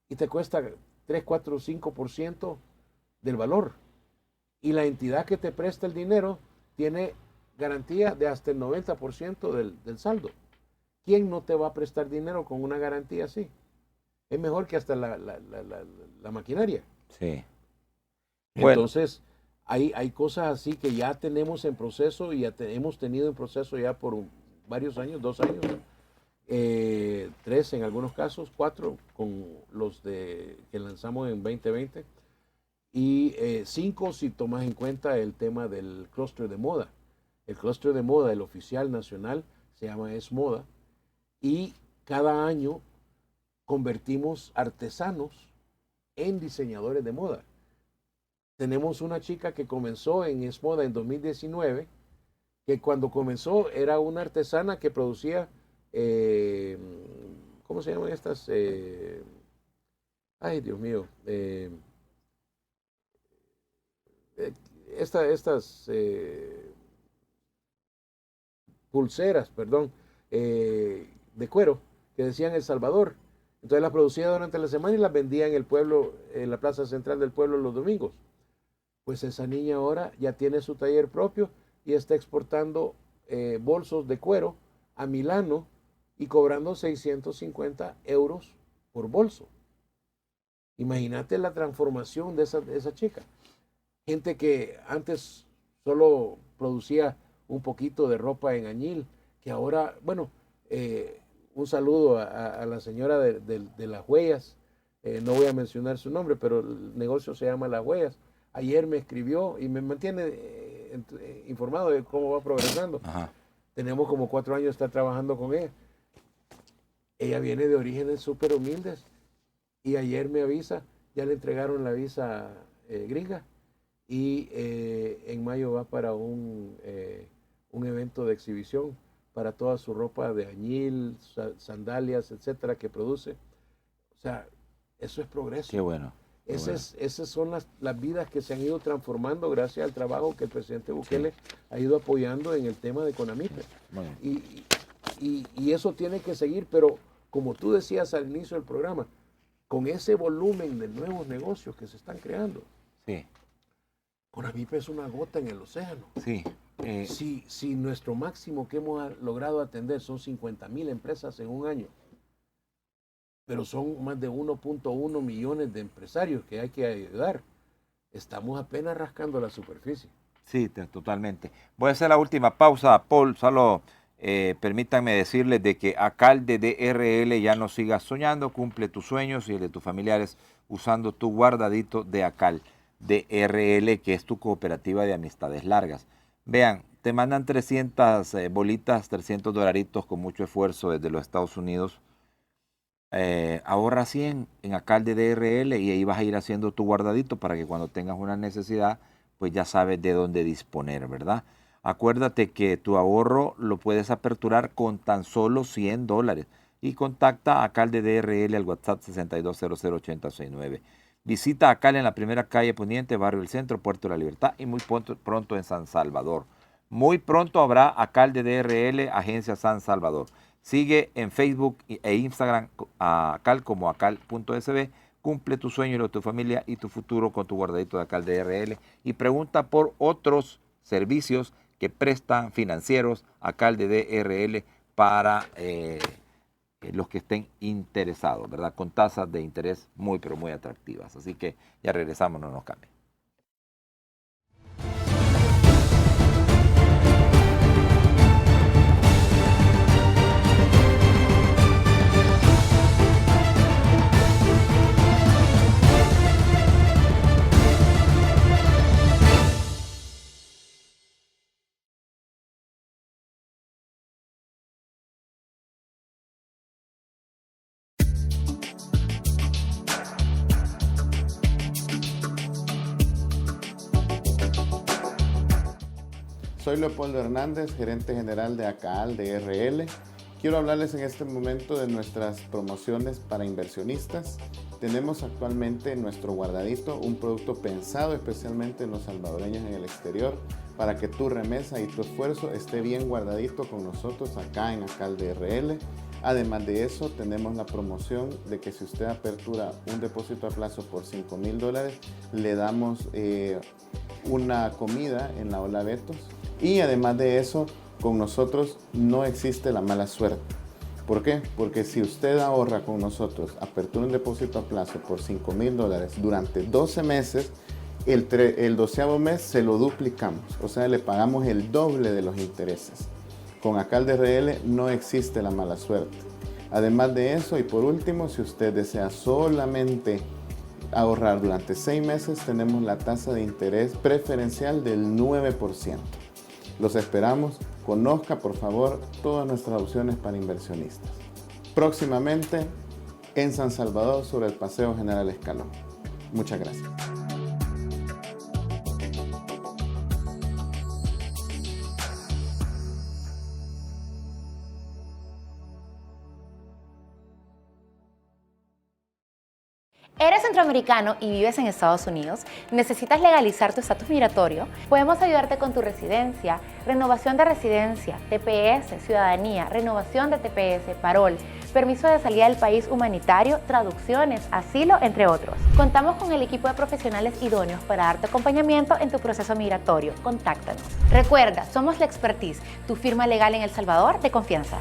Y te cuesta 3, 4, 5% del valor. Y la entidad que te presta el dinero tiene garantía de hasta el 90% del saldo. ¿Quién no te va a prestar dinero con una garantía así? Es mejor que hasta la maquinaria. Sí. Bueno. Entonces, hay cosas así que ya tenemos en proceso y hemos tenido en proceso ya por varios años, 2 años, 3 en algunos casos, 4 con los que lanzamos en 2020 y 5 si tomas en cuenta el tema del clúster de moda. El clúster de moda, el oficial nacional, se llama Es Moda, y cada año convertimos artesanos en diseñadores de moda. Tenemos una chica que comenzó en Es Moda en 2019, que cuando comenzó era una artesana que producía, ¿cómo se llaman estas? Ay, Dios mío. Estas pulseras, perdón, de cuero, que decían El Salvador. Entonces las producía durante la semana y las vendía en el pueblo, en la plaza central del pueblo los domingos. Pues esa niña ahora ya tiene su taller propio y está exportando bolsos de cuero a Milano y cobrando 650 euros por bolso. Imagínate la transformación de esa chica. Gente que antes solo producía un poquito de ropa en añil, que ahora, bueno, un saludo a la señora de Las Huellas, no voy a mencionar su nombre, pero el negocio se llama Las Huellas. Ayer me escribió y me mantiene informado de cómo va progresando. Ajá. Tenemos como 4 años de estar trabajando con ella. Ella viene de orígenes súper humildes y ayer me avisa, ya le entregaron la visa gringa y en mayo va para un evento de exhibición para toda su ropa de añil, sandalias, etcétera, que produce. O sea, eso es progreso. Qué bueno. Esas son las vidas que se han ido transformando gracias al trabajo que el presidente Bukele ha ido apoyando en el tema de CONAMIPE. Bueno. Y eso tiene que seguir, pero como tú decías al inicio del programa, con ese volumen de nuevos negocios que se están creando, CONAMIPE es una gota en el océano. Si nuestro máximo que hemos logrado atender son 50,000 empresas en un año, pero son más de 1.1 millones de empresarios que hay que ayudar. Estamos apenas rascando la superficie. Sí, totalmente. Voy a hacer la última pausa, Paul. Solo permítanme decirles de que Acalde DRL ya no sigas soñando, cumple tus sueños y el de tus familiares usando tu guardadito de Acal DRL, que es tu cooperativa de amistades largas. Vean, te mandan 300 bolitas, 300 dolaritos con mucho esfuerzo desde los Estados Unidos. Ahorra 100 en Acalde DRL y ahí vas a ir haciendo tu guardadito para que cuando tengas una necesidad, pues ya sabes de dónde disponer, ¿verdad? Acuérdate que tu ahorro lo puedes aperturar con tan solo $100 y contacta a Acalde DRL al WhatsApp 62008069. Visita Acal en la primera calle Poniente, Barrio del Centro, Puerto de la Libertad y muy pronto en San Salvador. Muy pronto habrá Acalde DRL, Agencia San Salvador. Sigue en Facebook e Instagram a Acal como acal.sb. Cumple tu sueño y lo de tu familia y tu futuro con tu guardadito de Acal DRL. Y pregunta por otros servicios que prestan financieros Acal DRL para los que estén interesados, ¿verdad? Con tasas de interés muy, pero muy atractivas. Así que ya regresamos, no nos cambien. Soy Leopoldo Hernández, gerente general de Acal DRL. Quiero hablarles en este momento de nuestras promociones para inversionistas. Tenemos actualmente en nuestro guardadito un producto pensado especialmente en los salvadoreños en el exterior para que tu remesa y tu esfuerzo esté bien guardadito con nosotros acá en Acal DRL. Además de eso, tenemos la promoción de que si usted apertura un depósito a plazo por $5,000, le damos una comida en la Hola Betos. Y además de eso, con nosotros no existe la mala suerte. ¿Por qué? Porque si usted ahorra con nosotros, apertura un depósito a plazo por $5,000 durante 12 meses, el 12º mes se lo duplicamos. O sea, le pagamos el doble de los intereses. Con Acal DRL no existe la mala suerte. Además de eso, y por último, si usted desea solamente ahorrar durante 6 meses, tenemos la tasa de interés preferencial del 9%. Los esperamos. Conozca, por favor, todas nuestras opciones para inversionistas. Próximamente en San Salvador sobre el Paseo General Escalón. Muchas gracias. ¿Eres centroamericano y vives en Estados Unidos? ¿Necesitas legalizar tu estatus migratorio? Podemos ayudarte con tu residencia, renovación de residencia, TPS, ciudadanía, renovación de TPS, parol, permiso de salida del país humanitario, traducciones, asilo, entre otros. Contamos con el equipo de profesionales idóneos para darte acompañamiento en tu proceso migratorio. Contáctanos. Recuerda, somos la expertise, tu firma legal en El Salvador de confianza.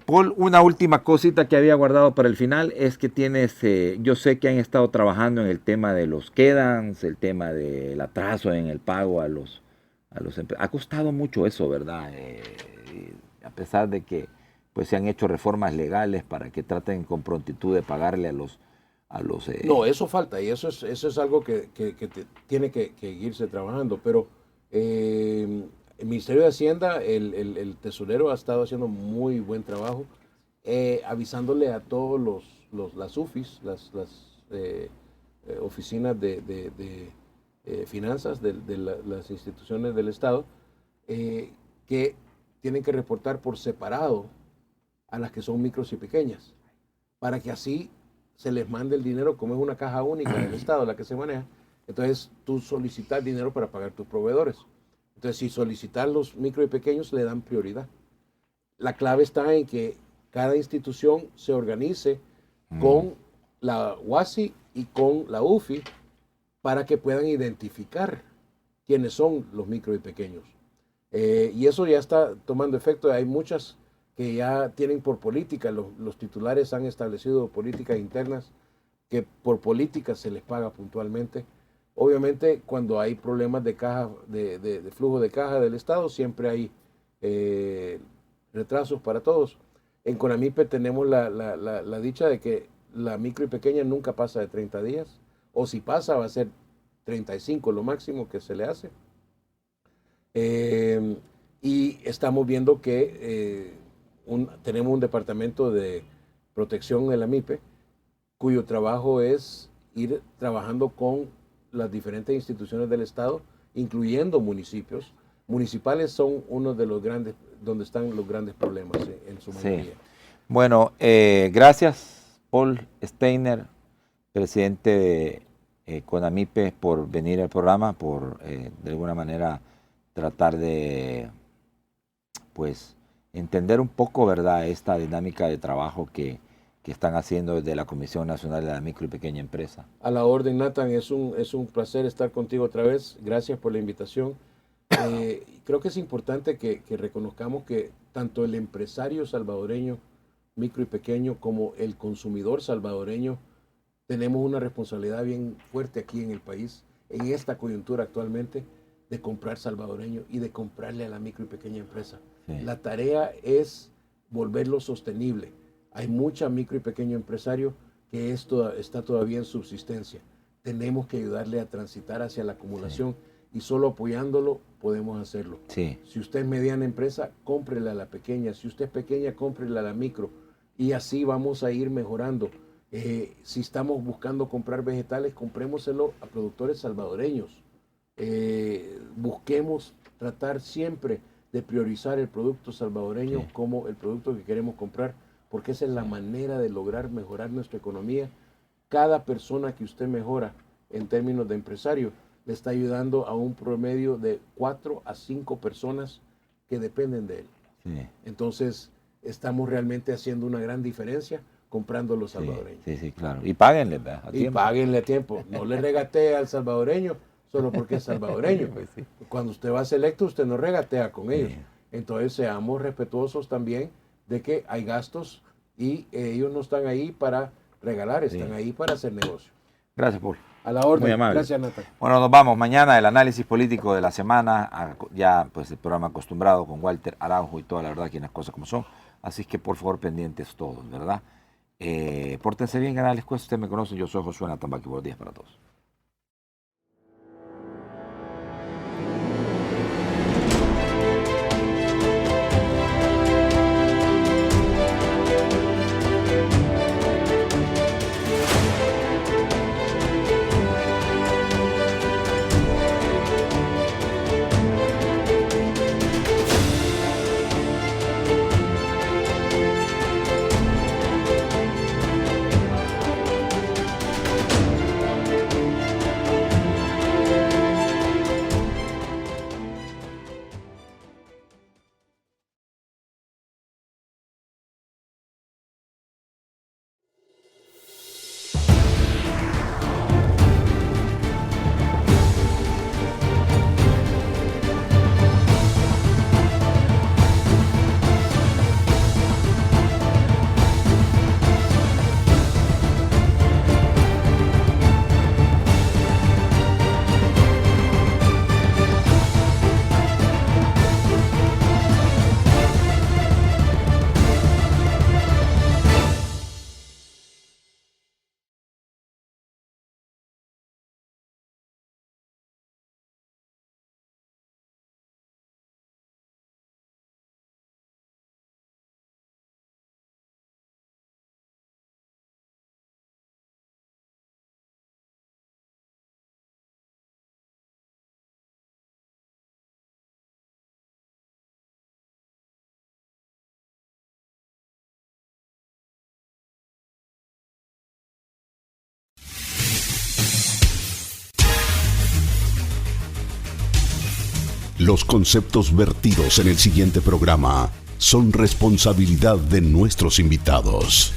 Paul, una última cosita que había guardado para el final es que tienes, yo sé que han estado trabajando en el tema de los quedans, el tema del atraso en el pago a los ha costado mucho eso, ¿verdad? A pesar de que pues se han hecho reformas legales para que traten con prontitud de pagarle a los No, eso falta y eso es algo que tiene que irse trabajando, pero el Ministerio de Hacienda, el tesorero ha estado haciendo muy buen trabajo, avisándole a todos las UFIs, las oficinas de finanzas de las instituciones del Estado, que tienen que reportar por separado a las que son micros y pequeñas, para que así se les mande el dinero, como es una caja única del Estado la que se maneja. Entonces tú solicitas dinero para pagar tus proveedores. Entonces si solicitas los micro y pequeños le dan prioridad. La clave está en que cada institución se organice con la UASI y con la UFI para que puedan identificar quiénes son los micro y pequeños. Y eso ya está tomando efecto. Hay muchas que ya tienen por política, los titulares han establecido políticas internas que por política se les paga puntualmente. Obviamente cuando hay problemas de caja, de flujo de caja del Estado, siempre hay retrasos para todos. En CONAMIPE tenemos la dicha de que la micro y pequeña nunca pasa de 30 días, o si pasa va a ser 35 lo máximo que se le hace. Y estamos viendo que tenemos un departamento de protección en la MIPE, cuyo trabajo es ir trabajando con las diferentes instituciones del Estado, incluyendo municipios. Municipales son uno de los grandes, donde están los grandes problemas en su mayoría. Sí. Bueno, gracias Paul Steiner, presidente de CONAMIPE, por venir al programa, por de alguna manera tratar de pues entender un poco, ¿verdad?, esta dinámica de trabajo que están haciendo desde la Comisión Nacional de la Micro y Pequeña Empresa. A la orden, Nathan, es un placer estar contigo otra vez. Gracias por la invitación. Creo que es importante que reconozcamos que tanto el empresario salvadoreño, micro y pequeño, como el consumidor salvadoreño, tenemos una responsabilidad bien fuerte aquí en el país, en esta coyuntura actualmente, de comprar salvadoreño y de comprarle a la micro y pequeña empresa. Sí. La tarea es volverlo sostenible. Hay mucha micro y pequeño empresario que está todavía en subsistencia. Tenemos que ayudarle a transitar hacia la acumulación, sí, y solo apoyándolo podemos hacerlo. Sí. Si usted es mediana empresa, cómprele a la pequeña. Si usted es pequeña, cómprele a la micro. Y así vamos a ir mejorando. Si estamos buscando comprar vegetales, comprémoselo a productores salvadoreños. Busquemos tratar siempre de priorizar el producto salvadoreño, sí, como el producto que queremos comprar, porque esa es la manera de lograr mejorar nuestra economía. Cada persona que usted mejora en términos de empresario le está ayudando a un promedio de 4 a 5 personas que dependen de él. Sí. Entonces estamos realmente haciendo una gran diferencia comprando los salvadoreños. Sí, sí, claro. Y páguenle, ¿verdad? Y páguenle a tiempo. No le regatee al salvadoreño solo porque es salvadoreño. Pues sí. Cuando usted va a Selecto, usted no regatea con ellos. Sí. Entonces seamos respetuosos también de que hay gastos y ellos no están ahí para regalar, están, sí, ahí para hacer negocio. Gracias, Paul. A la orden. Muy amable. Gracias, Nathan. Bueno, nos vamos mañana el análisis político de la semana, ya pues el programa acostumbrado con Walter Araujo y toda la verdad, aquí en las cosas como son. Así que por favor pendientes todos, ¿verdad? Pórtense bien, canales Cuesta, usted me conoce, yo soy Josué Natambaqui. Buenos días para todos. Los conceptos vertidos en el siguiente programa son responsabilidad de nuestros invitados.